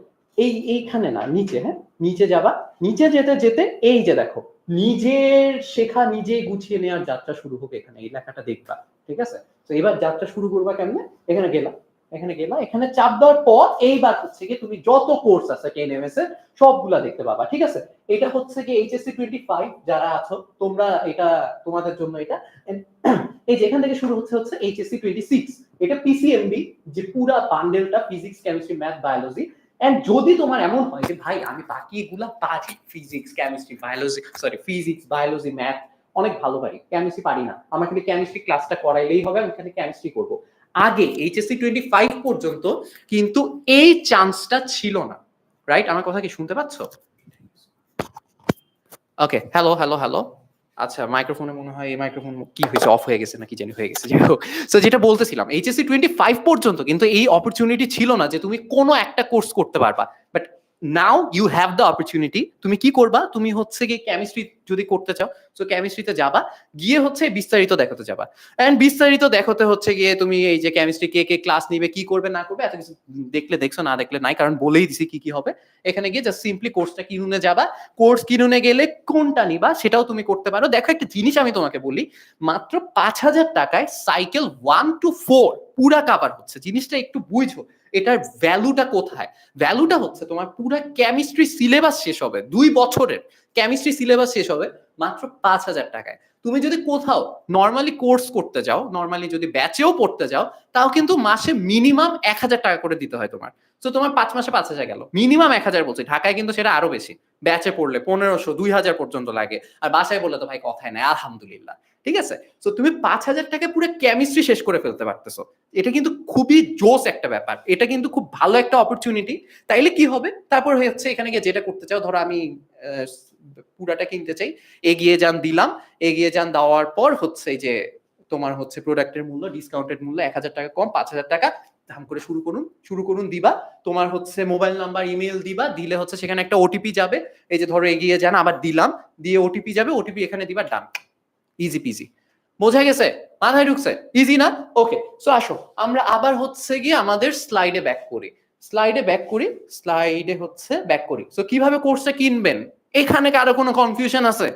এইখানে না, নিচে। হ্যাঁ, নিচে যাবা, নিচে যেতে যেতে এই যে দেখো নিজের শেখা নিজেই গুছিয়ে নেওয়ার যাত্রা শুরু হবে, এখানে এই লেখাটা দেখবা। ঠিক আছে, তো এবার যাত্রা শুরু করবা কেমনে, এখানে গেলা, এখানে চাপ দেওয়ার পর এইবার হচ্ছে কি তুমি যত কোর্স আছে 10 MS এর সবগুলা দেখতে পাবা। ঠিক আছে, এটা হচ্ছে কি HSC 25 যারা আছো তোমরা, এটা তোমাদের জন্য এটা। এই যেখান থেকে শুরু হচ্ছে HSC 26, এটা PCMB, যে পুরা বান্ডেলটা physics chemistry math biology. And যদি তোমার এমন হয় যে ভাই আমি বাকি এগুলা পারি, physics chemistry biology, sorry physics biology math অনেক ভালো পারি, কেমিস্ট্রি পারি না, আমার খালি কেমিস্ট্রি ক্লাসটা করাইলেই হবে, আমি খালি কেমিস্ট্রি করব। আগে HSC 25 পর্যন্ত কিন্তু এই চান্সটা ছিল না, রাইট? আমার কথা কি শুনতে পাচ্ছ? ওকে, হ্যালো হ্যালো হ্যালো। আচ্ছা, মাইক্রোফোনে মনে হয় এই মাইক্রোফোন কি হয়েছে, অফ হয়ে গেছে নাকি জানি হয়ে গেছে, যাই হোক। সো যেটা বলতেছিলাম, HSC 25 পর্যন্ত কিন্তু এই অপরচুনিটি ছিল না যে তুমি কোনো একটা কোর্স করতে পারবা, but now you have the opportunity. তুমি কি করবা, তুমি হচ্ছে কি কেমিস্ট্রি যদি করতে চাও, সো কেমিস্ট্রিতে যাবা, গিয়ে হচ্ছে বিস্তারিত দেখাতে যাবা। এন্ড বিস্তারিত দেখাতে হচ্ছে গিয়ে তুমি এই যে কেমিস্ট্রি কে কে ক্লাস নিবে, কি করবে না করবে এত কিছু দেখলে দেখছো, না দেখলে নাই, কারণ বলেই দিছি কি কি হবে। এখানে গিয়ে জাস্ট সিম্পলি কোর্সটা কিনুনে যাবা, কোর্স কিনুনে গেলে কোনটা নিবা সেটাও তুমি করতে পারো। দেখো একটা জিনিস আমি তোমাকে বলি, মাত্র 5,000 টাকায় সাইকেল 1 to 4 পুরা কাভার হচ্ছে। জিনিসটা একটু বুঝো, এটার ভ্যালুটা কোথায়। ভ্যালুটা হচ্ছে তোমার পুরা কেমিস্ট্রি সিলেবাস শেষ হবে, 2 বছরের কেমিস্ট্রি সিলেবাস শেষ হবে মাত্র 5,000 টাকায়। তুমি যদি কোথাও নর্মালি কোর্স করতে যাও, নর্মালি যদি ব্যাচেও পড়তে যাও, তাও কিন্তু মাসে মিনিমাম 1,000 টাকা করে দিতে হয় তোমার। তো তোমার 5 মাসে 5,000 গেল, মিনিমাম 1,000 বলছি, ঢাকায় কিন্তু সেটা আরো বেশি। ব্যাচে পড়লে 1,500 2,000 পর্যন্ত লাগে, আর বাসায় বললে তো ভাই কথাই নাই, আলহামদুলিল্লাহ। ঠিক আছে, তো তুমি 5,000 টাকা পুরো কেমিস্ট্রি শেষ করে ফেলতে পারতেছো। এটা কিন্তু খুবই জোস একটা ব্যাপার, এটা কিন্তু খুব ভালো একটা অপরচুনিটি। তাইলে কি হবে, তারপর হচ্ছে এখানে গিয়ে যেটা করতে চাও, ধরো আমি পুরাটা কিনতে চাই, এগিয়ে যান দিলাম, এগিয়ে যান দেওয়ার পর হচ্ছে এই যে তোমার হচ্ছে প্রোডাক্টের মূল্য, ডিসকাউন্টেড মূল্য 1,000 টাকা কম, 5,000 টাকা দাম করে শুরু করুন দিবা। তোমার হচ্ছে মোবাইল নাম্বার ইমেল দিবা, দিলে হচ্ছে সেখানে একটা ওটিপি যাবে, এই যে ধরো এগিয়ে যান আবার দিলাম, দিয়ে ওটিপি যাবে, ওটিপি এখানে দিবা, ডান, ইজি পিজি। বোঝা গেছে, মাথায় ঢুকছে, ইজি না? ওকে, সো আসো আমরা আবার হচ্ছে গিয়ে আমাদের স্লাইডে ব্যাক করি, সো কিভাবে কোর্সটা কিনবেন, এখানে কারো কোনো কনফিউশন আছে?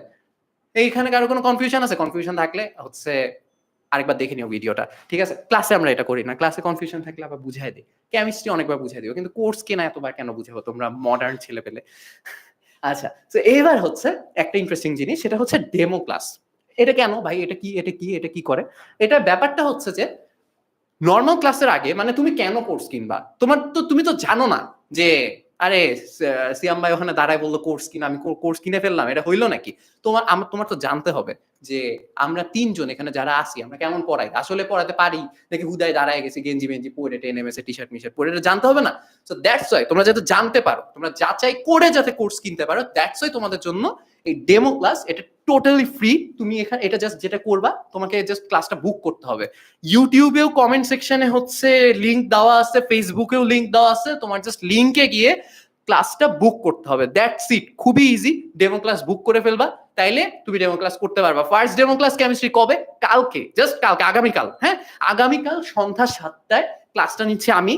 কনফিউশন থাকলে হচ্ছে আরেকবার দেখে নিও ভিডিওটা। ঠিক আছে, ক্লাসে আমরা এটা করি না, ক্লাসে কনফিউশন থাকলে আবার বুঝাই দিই, কেমিস্ট্রি অনেকবার বুঝাই দিও, কিন্তু কোর্স কেনা এতবার কেন বুঝাবো, তোমরা মডার্ন ছেলে পেলে। আচ্ছা, তো এবার হচ্ছে একটা ইন্টারেস্টিং জিনিস, সেটা হচ্ছে ডেমো ক্লাস। এটা কেন ভাই, এটা কি করে? এটা ব্যাপারটা হচ্ছে যে নর্মাল ক্লাসের আগে, মানে তুমি কেন কোর্স কিনবা, তুমি তো জানো না যে আরে সিয়াম ভাই ওখানে দাঁড়ায় বললো কোর্স কিনা, আমি কোর্স কিনে ফেললাম, এটা হইলো নাকি। তোমার তো জানতে হবে যে আমরা 3 জন এখানে যারা আসি, আমরা কেমন পড়াই, আসলে পড়াতে পারি নাকি হুদায় দাঁড়ায় গেছি গেঞ্জি মেঞ্জি পরে 10 MS টি শার্ট মিশার্ট পরে, এটা জানতে হবে না। সো দ্যাটস ওয়াই তোমরা যাতে জানতে পারো, তোমরা যাচাই করে যাতে কোর্স কিনতে পারো, দ্যাটস ওয়াই তোমাদের জন্য এই ডেমো ক্লাস। এটা টোটালি ফ্রি, তুমি এখানে এটা জাস্ট যেটা করবা, তোমাকে জাস্ট ক্লাসটা বুক করতে হবে। ইউটিউবেও কমেন্ট সেকশনে হচ্ছে লিংক দেওয়া আছে, ফেসবুকেও লিংক দেওয়া আছে, তোমার জাস্ট লিংকে গিয়ে ক্লাসটা বুক করতে হবে, দ্যাটস ইট। খুবই ইজি, ডেমো ক্লাস বুক করে ফেলবা, তাইলে তুমি ডেমো ক্লাস করতে পারবা। ফার্স্ট ডেমো ক্লাস কেমিস্ট্রি কবে? কালকে, জাস্ট কালকে, আগামীকাল। হ্যাঁ, আগামীকাল সন্ধ্যা 7টায় ক্লাসটা নিচ্ছে আমি।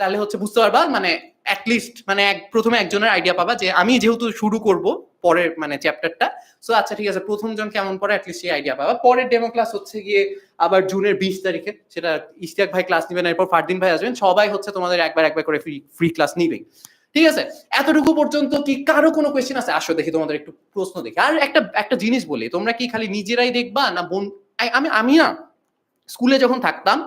তাহলে হচ্ছে বুঝতে পারবা, মানে অ্যাটলিস্ট মানে প্রথমে একজনের আইডিয়া পাবা যে আমি যেহেতু শুরু করব পরের মানে চ্যাপ্টারটা, সো আচ্ছা ঠিক আছে, প্রথম জন কেমন পড়ে অ্যাটলিস্ট সেই আইডিয়া পাবা। পরের ডেমো ক্লাস হচ্ছে গিয়ে আবার জুনের 20 তারিখে, সেটা ইশতিয়াক ভাই ক্লাস নেবেন, এরপর ফারদিন ভাই আসবেন, সবাই হচ্ছে তোমাদের একবার করে ফ্রি ক্লাস নিবেই। ঠিক আছে, এতটুকু পর্যন্ত কি কারো কোনো কোয়েশ্চেন আছে? আসো দেখি তোমাদের একটু প্রশ্ন দেখি। আর একটা জিনিস বলি, তোমরা কি খালি নিজেরাই দেখবা না আমি না স্কুলে যখন থাকতাম,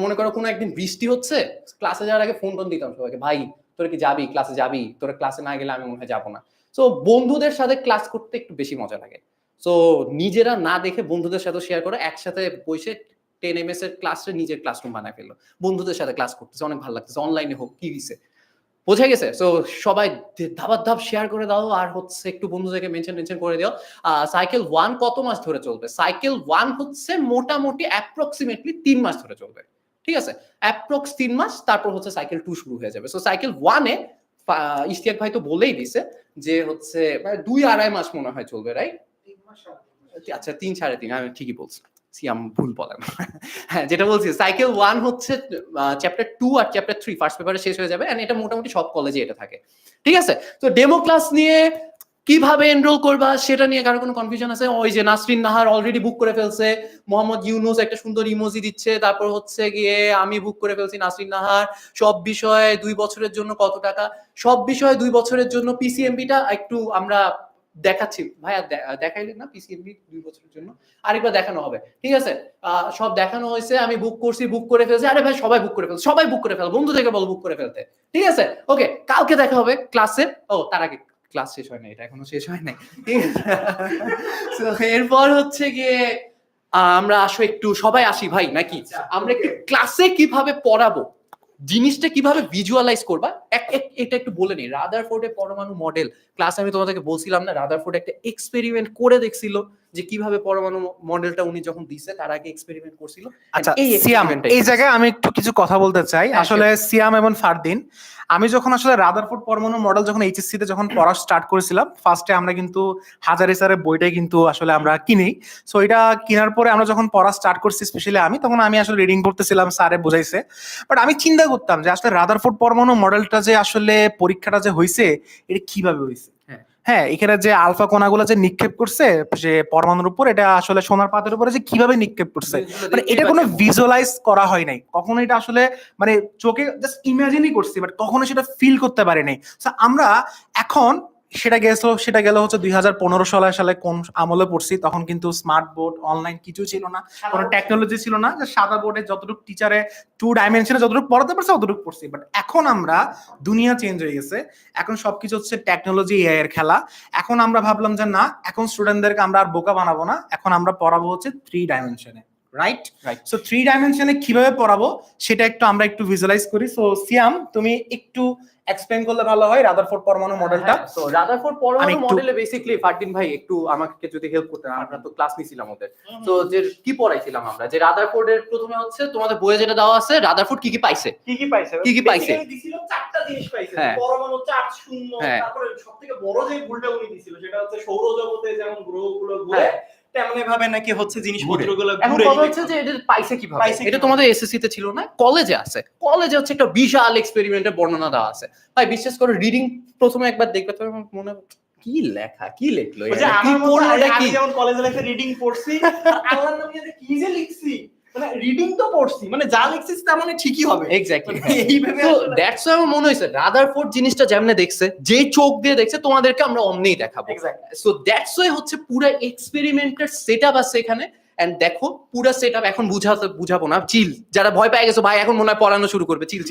মনে করো কোনো একদিন বৃষ্টি হচ্ছে, ক্লাসে যাওয়ার আগে ফোন দিতাম সবাইকে, ভাই তোরা কি যাবি ক্লাসে, যাবি? তোরা ক্লাসে না গেলে আমি মনে হয় যাবো না। সো বন্ধুদের সাথে ক্লাস করতে একটু বেশি মজা লাগে। সো নিজেরা না দেখে বন্ধুদের সাথে শেয়ার করো, একসাথে বসে 10 MS এর ক্লাসে নিজের ক্লাসরুম বানায় ফেললো, বন্ধুদের সাথে ক্লাস করতেছে, অনেক ভালো লাগতেছে, অনলাইনে হোক কি দিছে বোঝা গেছে। সো সবাই ধাবাত ধাপ শেয়ার করে দাও, আর হচ্ছে একটু বন্ধুদেরকে মেনশন করে দিও। সাইকেল 1 কত মাস ধরে চলবে? সাইকেল 1 হচ্ছে মোটামুটি অ্যাপ্রক্সিমেটলি 3 মাস ধরে চলবে, ঠিক আছে, অ্যাপ্রক্স 3 মাস, তারপর হচ্ছে সাইকেল 2 শুরু হয়ে যাবে। সো সাইকেল 1 এ ইশতিয়াক ভাই তো বলেই দিছে যে হচ্ছে 2-2.5 মাস মনে হয় চলবে, রাইট? আচ্ছা 3-3.5, আমি ঠিকই বলছি, সিয়াম ভুল বলেন। হ্যাঁ, যেটা বলছি সাইকেল 1 হচ্ছে চ্যাপ্টার 2 আর চ্যাপ্টার 3 ফার্স্ট পেপারে শেষ হয়ে যাবে, এন্ড এটা মোটামুটি সব কলেজে এটা থাকে, ঠিক আছে। তো ডেমো ক্লাস নিয়ে কিভাবে এনরোল করবা সেটা নিয়ে কারো কোনো কনফিউশন আছে? ওই যে নাসরিন নাহার অলরেডি বুক করে ফেলছে, মোহাম্মদ ইউনুস একটা সুন্দর ইমোজি দিচ্ছে, তারপর হচ্ছে গিয়ে আমি বুক করে ফেলছি, নাসরিন নাহার সব বিষয়ে 2 বছরের জন্য কত টাকা, সব বিষয়ে 2 বছরের জন্য পিসিএমবিটা একটু আমরা দেখাচ্ছি ভাইয়া, দেখাইলেন না পিসিএমবি 2 বছরের জন্য, আরেকবার দেখানো হবে, ঠিক আছে। সব দেখানো হয়েছে, আমি বুক করছি, বুক করে ফেলছি, আরে ভাই সবাই বুক করে ফেলছে, সবাই বুক করে ফেল, বন্ধু থেকে বল বুক করে ফেলতে, ঠিক আছে। ওকে, কালকে দেখা হবে ক্লাসে। ও তার আগে ক্লাস শেষ হয় না, এটা এখনো শেষ হয় নাই, ঠিক আছে। এরপর হচ্ছে গিয়ে আমরা একটু সবাই আসি ভাই, নাকি আমরা একটু ক্লাসে কিভাবে পড়াবো, জিনিসটা কিভাবে ভিজুয়ালাইজ করবা এটা একটু বলে নিই। রাদারফোর্ডের পরমাণু মডেল ক্লাসে আমি তোমাদেরকে বলছিলাম না, রাদারফোর্ড একটা এক্সপেরিমেন্ট করে দেখছিল যে কিভাবে পরমাণু মডেলটা উনি যখন দিছে তার আগে এক্সপেরিমেন্ট করছিল। আচ্ছা সিয়াম, এই জায়গায় আমি একটু কিছু কথা বলতে চাই। আসলে সিয়াম এবং ফারদিন, আমি যখন আসলে রাদারফোর্ড পরমাণু মডেল যখন এইচএসসি তে যখন পড়া স্টার্ট করেছিলাম, ফার্স্টে আমরা কিন্তু হাজারি স্যারের বইটাই কিন্তু আসলে আমরা কিনি। সো এটা কেনার পরে আমরা যখন পড়া স্টার্ট করছি, স্পেশালি আমি, তখন আমি আসলে রিডিং করতেছিলাম, স্যারে বোঝাইছে, বাট আমি চিন্তা করতাম যে আসলে রাদারফোর্ড পরমাণু মডেলটা যে আসলে পরীক্ষাটা যে হয়েছে এটা কিভাবে হয়েছে। হ্যাঁ, এখানে যে আলফা কণাগুলো যে নিক্ষেপ করছে যে পরমাণুর উপর, এটা আসলে সোনার পাতের উপরে যে কিভাবে নিক্ষেপ করছে, মানে এটা কোনো ভিজুয়ালাইজ করা হয় নাই কখনো, এটা আসলে মানে চোখে জাস্ট ইমাজিনই করছি, বাট কখনো সেটা ফিল করতে পারি নাই। আমরা এখন সেটা গেল হচ্ছে 2015 সালে কোন আমলে পড়ছি, তখন কিন্তু স্মার্ট বোর্ড অনলাইন কিছু ছিল না, কোনো টেকনোলজি ছিল না, যে সাদা বোর্ডে যতটুকু টিচারে 2 ডাইমেনশনে যতটুকু পড়াতে পারছে অতটুকু পড়ছি। বাট এখন আমরা, দুনিয়া চেঞ্জ হয়ে গেছে, এখন সবকিছু হচ্ছে টেকনোলজি, এআই এর খেলা। এখন আমরা ভাবলাম যে না, এখন স্টুডেন্টদেরকে আমরা আর বোকা বানাবো না, এখন আমরা পড়াবো হচ্ছে 3 ডাইমেনশনে, রাইট? সো 3 ডাইমেনশনে কিভাবে পড়াবো সেটা আমরা একটু ভিজুয়ালাইজ করি। সো সিয়াম, তুমি একটু এক্সপ্লেইন করলে ভালো হয় রাদারফোর্ড পরমাণু মডেলটা। তো রাদারফোর্ড পরমাণু মডেলে বেসিক্যালি ফারদিন ভাই একটু আমাকে যদি হেল্প করতেন, আমরা তো ক্লাস নিছিলাম ওদের, তো যে কি পড়াইছিলাম আমরা, যে রাদারফোর্ডের প্রথমে হচ্ছে তোমাদের বইয়ে যেটা দেওয়া আছে, রাদারফোর্ড কি পাইছে, দিছিল 4টা জিনিস পাইছে, পরমাণু চার্জ শূন্য, তারপরে সবথেকে বড় যে ভুলটা উনি দিছিল সেটা হচ্ছে সৌরজগতে যেমন গ্রহগুলো ঘুরে তেমনি ভাবে নাকি হচ্ছে জিনিসপত্রগুলো ঘুরে। এখন কথা হচ্ছে যে এটা পাইছে কিভাবে, এটা তোমাদের এসএসসি তে ছিল না, কলেজে আছে। কলেজে হচ্ছে একটা বিশাল এক্সপেরিমেন্টের বর্ণনা দেওয়া আছে ভাই, বিশ্বাস করো রিডিং প্রথমে একবার দেখবে তো মনে কি লেখা, কি লিখলো, আমি যেমন কলেজে লেখা রিডিং পড়ছি, আল্লাহর নামে কি যে লিখছি, মানে রিডিং তো পড়ছি, মানে যা লিখছিস তার মানে ঠিকই হবে। এক্স্যাক্টলি, এইভাবে। সো দ্যাটস হোয়াই আমার মনে হইছে রাদারফোর্ড জিনিসটা যেমনে দেখছে, যে চোখ দিয়ে দেখছে, তোমাদেরকে আমরা অমনেই দেখাবো। সো দ্যাটস হোয়াই হচ্ছে পুরো এক্সপেরিমেন্টের সেটআপ আছে এখানে। এন্ড দেখো পুরো সেটআপ এখন বুঝাবো না, চিল, যারা ভয় পেয়ে গেছো ভাই এখন মনে হয় পড়ানো শুরু করবে, চিল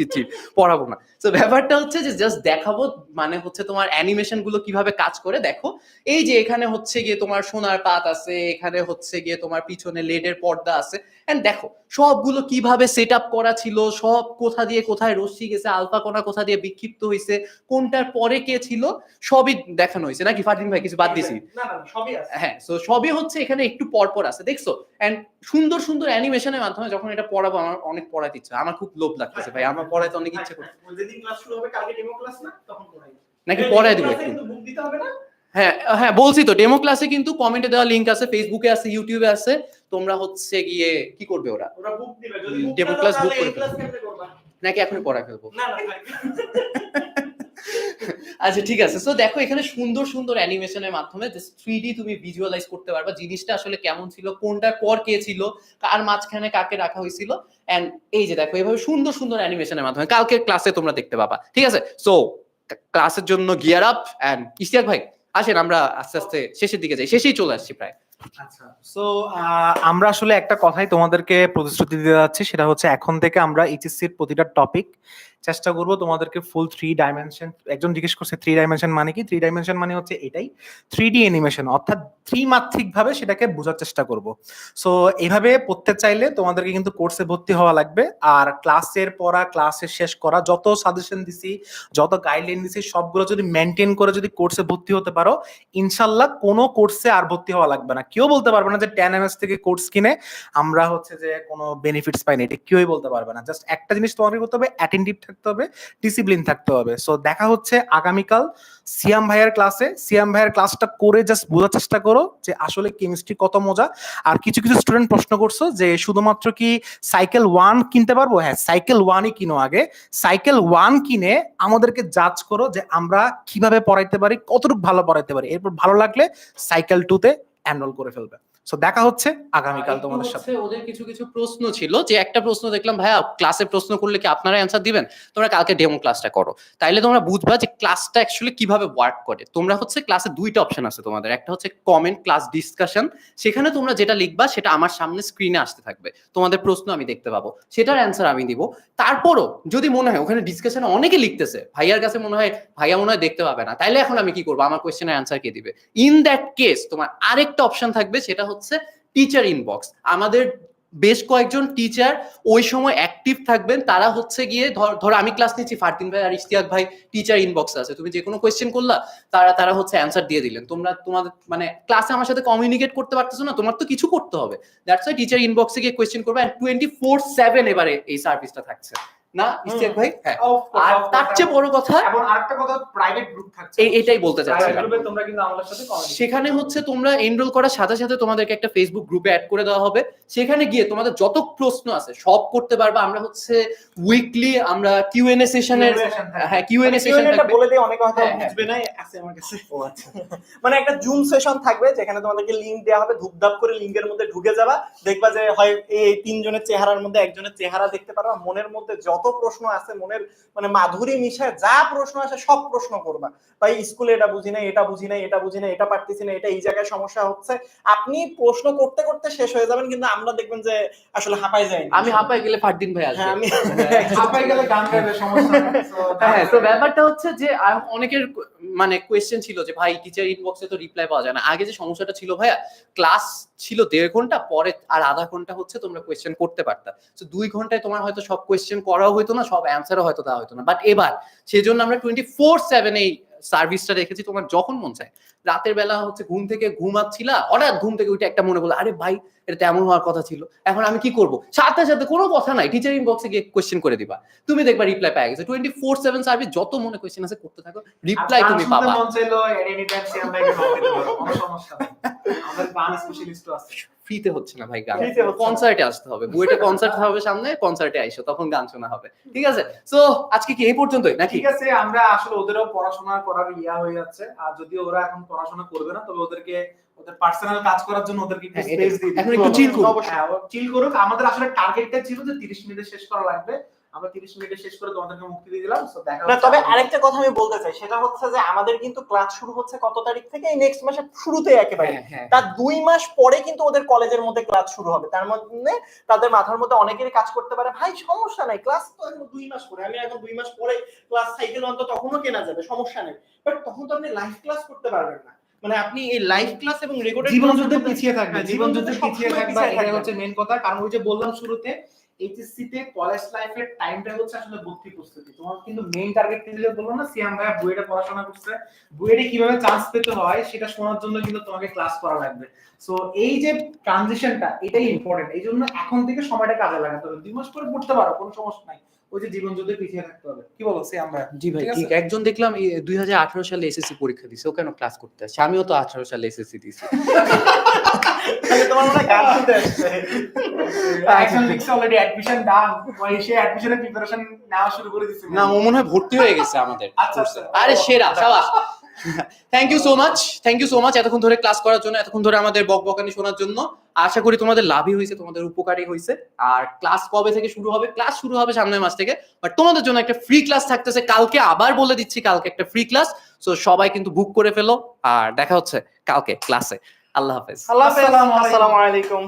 পড়াবো না। তো ব্যাপারটা হচ্ছে যে জাস্ট দেখাবো, মানে হচ্ছে তোমার অ্যানিমেশন গুলো কিভাবে কাজ করে দেখো। এই যে এখানে হচ্ছে গিয়ে তোমার সোনার পাত আছে, এখানে হচ্ছে গিয়ে তোমার পিছনে লেডের পর্দা আছে, এন্ড দেখো সবগুলো কিভাবে সেট আপ করা ছিল, সব কোথা দিয়ে কোথায় রশ্মি গেছে, আলফা কণা কোথা দিয়ে বিক্ষিপ্ত হয়েছে, কোনটার পরে কে ছিল, সবই দেখানো হয়েছে। নাকি ফারদিন ভাই কিছু বাদ দিছি? হ্যাঁ, সো সবই হচ্ছে এখানে একটু পর আছে, দেখছো? এন্ড সুন্দর সুন্দর অ্যানিমেশনের মাধ্যমে যখন এটা পড়াবো, আমার অনেক পড়াতে ইচ্ছা, আমার খুব লোভ লাগতেছে ভাই, আমার পড়াইতে অনেক ইচ্ছে করছে। যেদিন ক্লাস শুরু হবে, কালকে ডেমো ক্লাস না, তখন পড়াই নাকি পড়াই দিব একটু, কিন্তু বুক দিতে হবে না? হ্যাঁ বলছি তো, ডেমো ক্লাসে কিন্তু কমেন্টে দেওয়া লিংক আছে, ফেসবুকে আছে, ইউটিউবে আছে, তোমরা হচ্ছে গিয়ে কি করবে, ওরা বুক দিবে, যদি বুক ডেমো ক্লাস বুক করে ক্লাস কেমনে করবা, নাকি এখনই পড়াই ফেলবো? না আচ্ছা ঠিক আছে। সো দেখো এখানে সুন্দর সুন্দর অ্যানিমেশনের মাধ্যমে জাস্ট 3D তুমি ভিজুয়ালাইজ করতে পারবা জিনিসটা আসলে কেমন ছিল, কোনটার পর কে ছিল, কার মাঝখানে কাকে রাখা হয়েছিল। এন্ড এই যে দেখো এইভাবে সুন্দর সুন্দর অ্যানিমেশনের মাধ্যমে কালকে ক্লাসে তোমরা দেখতে পাবা, ঠিক আছে? সো ক্লাসের জন্য গিয়ার আপ। এন্ড ইশতিয়াক ভাই আসেন, আমরা আস্তে আস্তে শেষের দিকে যাই, শেষেই চলে আসছি প্রায়। আচ্ছা, সো আমরা আসলে একটা কথাই তোমাদেরকে প্রতিশ্রুতি দিতে যাচ্ছি, সেটা হচ্ছে এখন থেকে আমরা এইচএসসি এর প্রতিটা টপিক চেষ্টা করব তোমাদেরকে ফুল 3 ডাইমেনশন, একজন জিজ্ঞেস করছে 3 ডাইমেনশন মানে কি, 3 ডাইমেনশন মানে হচ্ছে এটাই 3D অ্যানিমেশন, অর্থাৎ ত্রিমাত্রিক ভাবে সেটাকে বোঝার চেষ্টা করব। সো এইভাবে পড়তে চাইলে তোমাদেরকে কিন্তু কোর্সে ভর্তি হওয়া লাগবে। আর ক্লাসের পড়া, ক্লাসের শেষ করা, যত সাজেশন দিছি, যত গাইডলাইন দিছি, সবগুলো যদি মেনটেন করে যদি কোর্সে ভর্তি হতে পারো, ইনশাল্লাহ কোনো কোর্সে আর ভর্তি হওয়া লাগবে না। কেউ বলতে পারবে না যে 10 MS থেকে কোর্স কিনে আমরা হচ্ছে যে কোনো বেনিফিটস পাই না, এটা কেউই বলতে পারবে না। জাস্ট একটা জিনিস তোমাকে করতে হবে, অ্যাটেন্টিভ থাকতে হবে, ডিসিপ্লিন থাকতে হবে। সো দেখা হচ্ছে আগামীকাল সিয়াম ভাইয়ের ক্লাসে। সিয়াম ভাইয়ের ক্লাসটা করে জাস্ট বোঝার চেষ্টা করো যে আসলে কেমিস্ট্রি কত মজা। আর কিছু কিছু স্টুডেন্ট প্রশ্ন করছো যে শুধুমাত্র কি সাইকেল 1 কিনতে পারবো? হ্যাঁ, সাইকেল 1ই কিনো। আগে সাইকেল 1 কিনে আমাদেরকে জাজ করো যে আমরা কিভাবে পড়াইতে পারি, কতটুকু ভালো পড়াইতে পারি, এরপর ভালো লাগলে সাইকেল 2-তে এনরোল করে ফেলবে। সো দেখা হচ্ছে আগামীকাল তোমাদের সাথে। ওদের কিছু কিছু প্রশ্ন ছিল, যে একটা প্রশ্ন দেখলাম, ভাইয়া ক্লাসে প্রশ্ন করলে কি আপনারা অ্যান্সার দিবেন? তোমরা কালকে ডেমো ক্লাসটা করো, তাইলে তোমরা বুঝবা যে ক্লাসটা অ্যাকচুয়ালি কিভাবে ওয়ার্ক করে। তোমরা হচ্ছে ক্লাসে 2টা অপশন আছে তোমাদের, একটা হচ্ছে কমেন্ট ক্লাস ডিসকাশন, সেখানে তোমরা যেটা লিখবা সেটা আমার সামনে স্ক্রিনে আসতে থাকবে, তোমাদের প্রশ্ন আমি দেখতে পাবো, সেটার অ্যান্সার আমি দিব। তারপরও যদি মনে হয় ওখানে ডিসকাশনে অনেকে লিখতেছে, ভাইয়ার কাছে মনে হয় ভাইয়া মনে হয় দেখতে পাবে না, তাইলে এখন আমি কি করবো? আমার কোয়েশ্চেনের অ্যান্সার কে দিবে? ইন দ্যাট কেস তোমার আরেকটা অপশন থাকবে, সেটা হচ্ছে টিচার ইনবক্স। আমাদের বেশ কয়েকজন টিচার ওই সময় অ্যাক্টিভ থাকবেন, তারা হচ্ছে গিয়ে ধরো আমি ক্লাস নিচ্ছি, ফারদিন ভাই আর ইশতিয়াক ভাই টিচার ইনবক্স আছে, তুমি যে কোনো কোয়েশ্চেন করলা, তারা হচ্ছে অ্যান্সার দিয়ে দিলেন। তোমরা তোমাদের মানে ক্লাসে আমার সাথে কমিউনিকেট করতে পারতেছো না, তোমার তো কিছু করতে হবে, দ্যাটস ওয়াই টিচার ইনবক্সে গিয়ে কোয়েশ্চেন করবে। এন্ড 24/7 এবারে এই সার্ভিসটা থাকছে না ইশতিয়াক ভাই? হ্যাঁ, আর তার চেয়ে বড় কথা, এবং আরেকটা কথা, প্রাইভেট গ্রুপ থাকছে, এটাই বলতে চাচ্ছিলাম। তোমরা কিন্তু আমাদের সাথে সেখানে হচ্ছে তোমরা এনরোল করার সাথে সাথে তোমাদেরকে একটা ফেসবুক গ্রুপে অ্যাড করে দেওয়া হবে, সেখানে গিয়ে তোমাদের যত প্রশ্ন আছে সব করতে পারবে। আমরা হচ্ছে উইকলি আমরা কিউএনএ সেশনের, হ্যাঁ কিউএনএ সেশন থাকবে, বলে দেই, অনেকে হয়তো বুঝবে না, আছে আমার কাছে। ও আচ্ছা, মানে একটা জুম সেশন থাকবে যেখানে তোমাদেরকে লিংক দেওয়া হবে, ধুপধাপ করে লিংকের মধ্যে ঢুকে যাবা, দেখবা যে হয় এই 3 জনের চেহারার মধ্যে একজনের চেহারা দেখতে পারবা, মনের মধ্যে যত প্রশ্ন আছে, মনের মানে মাধুরী মিশায় যা প্রশ্ন আসে সব প্রশ্ন করবা। ভাই স্কুলে এটা বুঝি না, এটা বুঝি না, এটা বুঝি না, এটা পারতেছি না, এটা এই জায়গায় সমস্যা হচ্ছে। আপনি প্রশ্ন করতে করতে শেষ হয়ে যাবেন, কিন্তু আমরা দেখবেন যে আসলে হাঁপাই যায়। আমি হাঁপাই গেলে ফারদিন ভাই আসবে, আমি হাঁপাই গেলে গান গাইবে, সমস্যা নেই। হ্যাঁ, তো ব্যাপারটা হচ্ছে যে অনেকের মানে কোয়েশ্চেন ছিল যে ভাই টিচার ইনবক্সে তো রিপ্লাই পাওয়া যায় না। আগে যে সমস্যাটা ছিল ভাইয়া, ক্লাস ছিল 1.5 ঘন্টা, পরে আর আধা ঘন্টা হচ্ছে তোমরা কোয়েশ্চেন করতে পারতা, তো 2 ঘন্টায় তোমার হয়তো সব কোয়েশ্চেন করাও হতো না, সব অ্যান্সারও হয়তো দেওয়া হতো না। বাট এবার সেজন্য আমরা 24/7 এই সার্ভিসটা রেখেছি। তোমার যখন মন চায়, রাতের বেলা হচ্ছে ঘুম থেকে ঘুমাচ্ছিলা, হঠাৎ ঘুম থেকে উঠে একটা মনে করলো, আরে ভাই এটা তেমন হওয়ার কথা ছিল, এখন আমি কি করব? সাথে সাথে কোনো কথা নাই, টিচার ইনবক্সে গিয়ে কোয়েশ্চেন করে দিবা, তুমি দেখবা রিপ্লাই পেয়ে গেছে। 24/7 সার্ভিস, যত মনে কোয়েশ্চেন আছে করতে থাকো, রিপ্লাই তুমি পাবা। মন চাইলো এনি টাইম সিয়াম ভাইকে কল দিতে পারো, কোনো সমস্যা নেই। আমাদের গান স্পেশালিস্টও আছে। ফ্রিতে হচ্ছে না ভাই গান, কনসার্টে আসতে হবে, বুয়েটে কনসার্ট হবে সামনে, কনসার্টে আইসো, তখন গান শোনা হবে। ঠিক আছে, সো আজকে কি এই পর্যন্তই নাকি? ঠিক আছে, আমরা আসলে ওদেরও পড়াশোনা করার ইয়া হয়ে যাচ্ছে, আর যদিও ওরা এখন পড়াশোনা করবে না, তবে ওদেরকে ওদের পার্সোনাল কাজ করার জন্য ওদেরকে একটু স্পেস দিই, এখন একটু চিল করুক। হ্যাঁ, চিল করুক। আমাদের আসলে টার্গেটটা ছিল যে 30 মিনিটে শেষ করা লাগবে, আমরা 30 মিনিটে শেষ করে তোমাদেরকে মুক্তি দিয়ে দিলাম। সো দেখা না, তবে আরেকটা কথা আমি বলতে চাই, সেটা হচ্ছে যে আমাদের কিন্তু ক্লাস শুরু হচ্ছে কত তারিখ থেকে? এই নেক্সট মাসের শুরুতে একেবারে। তার 2 মাস পরে কিন্তু ওদের কলেজের মধ্যে ক্লাস শুরু হবে। তার মধ্যে তাদের মাথার মধ্যে অনেকেরই কাজ করতে পারে, ভাই সমস্যা নাই, ক্লাস তো এখন 2 মাস পরে, আমি এখন 2 মাস পরে ক্লাস সাইকেল অন্তত তখনও কেনা যাবে, সমস্যা নেই। বাট তখন তো আপনি লাইভ ক্লাস করতে পারবেন না, মানে আপনি এই লাইভ ক্লাস এবং রেকর্ডেড জীবন যুদ্ধে পিছিয়ে থাকবে, জীবন যুদ্ধে পিছিয়ে থাকবে, এটাই হচ্ছে মেইন কথা। কারণ ওই যে বললাম শুরুতে, এইচএসসি তে কলেজ লাইফের টাইমটা হচ্ছে আসলে ভর্তি প্রস্তুতি। তোমার কিন্তু মেইন টার্গেট দিলে বলবো না, সিয়াম ভাইয়া বুয়েটে পড়াশোনা করছে, বুয়েটে কিভাবে চান্স পেতে হয় সেটা শোনার জন্য কিন্তু তোমাকে ক্লাস করা লাগবে। সো এই যে ট্রানজিশনটা, এটাই ইম্পর্টেন্ট। এই জন্য এখন থেকে সময়টা কাজে লাগাতে হবে। 2 মাস পরে পড়তে পারো, কোনো সমস্যা নাই, ওই যে জীবন যুদ্ধে পিছিয়ে থাকতে হবে। কি বলো সিয়াম ভাইয়া? জি ভাই, ঠিক। একজন দেখলাম 2018 সালে এসএসসি পরীক্ষা দিছে, ও কেন ক্লাস করতে আসছে? আমিও তো 18 সালে এসএসসি দিছি। তাহলে তোমার মনে হয় গান শুনতে আসছে। একজন লিখছে অলরেডি অ্যাডমিশন ডান, ওই সে অ্যাডমিশনের প্রিপারেশন নেওয়া শুরু করে দিছে। না, ও মনে হয় ভর্তি হয়ে গেছে আমাদের আচ্ছা, কোর্সে। আরে সেরা, শাবাশ। Thank you so much, thank you so much এতক্ষণ ধরে ক্লাস করার জন্য, এতক্ষণ ধরে আমাদের বকবকানি শোনার জন্য। আশা করি তোমাদের লাভই হয়েছে, তোমাদের উপকারী হয়েছে। আর ক্লাস কবে থেকে শুরু হবে? ক্লাস শুরু হবে সামনের মাস থেকে, বাট তোমাদের জন্য একটা ফ্রি ক্লাস থাকতেছে কালকে। আবার বলে দিচ্ছি, কালকে একটা ফ্রি ক্লাস, সো সবাই কিন্তু বুক করে ফেলো। আর দেখা হচ্ছে কালকে ক্লাসে। আল্লাহ হাফেজ। আসসালামু আলাইকুম।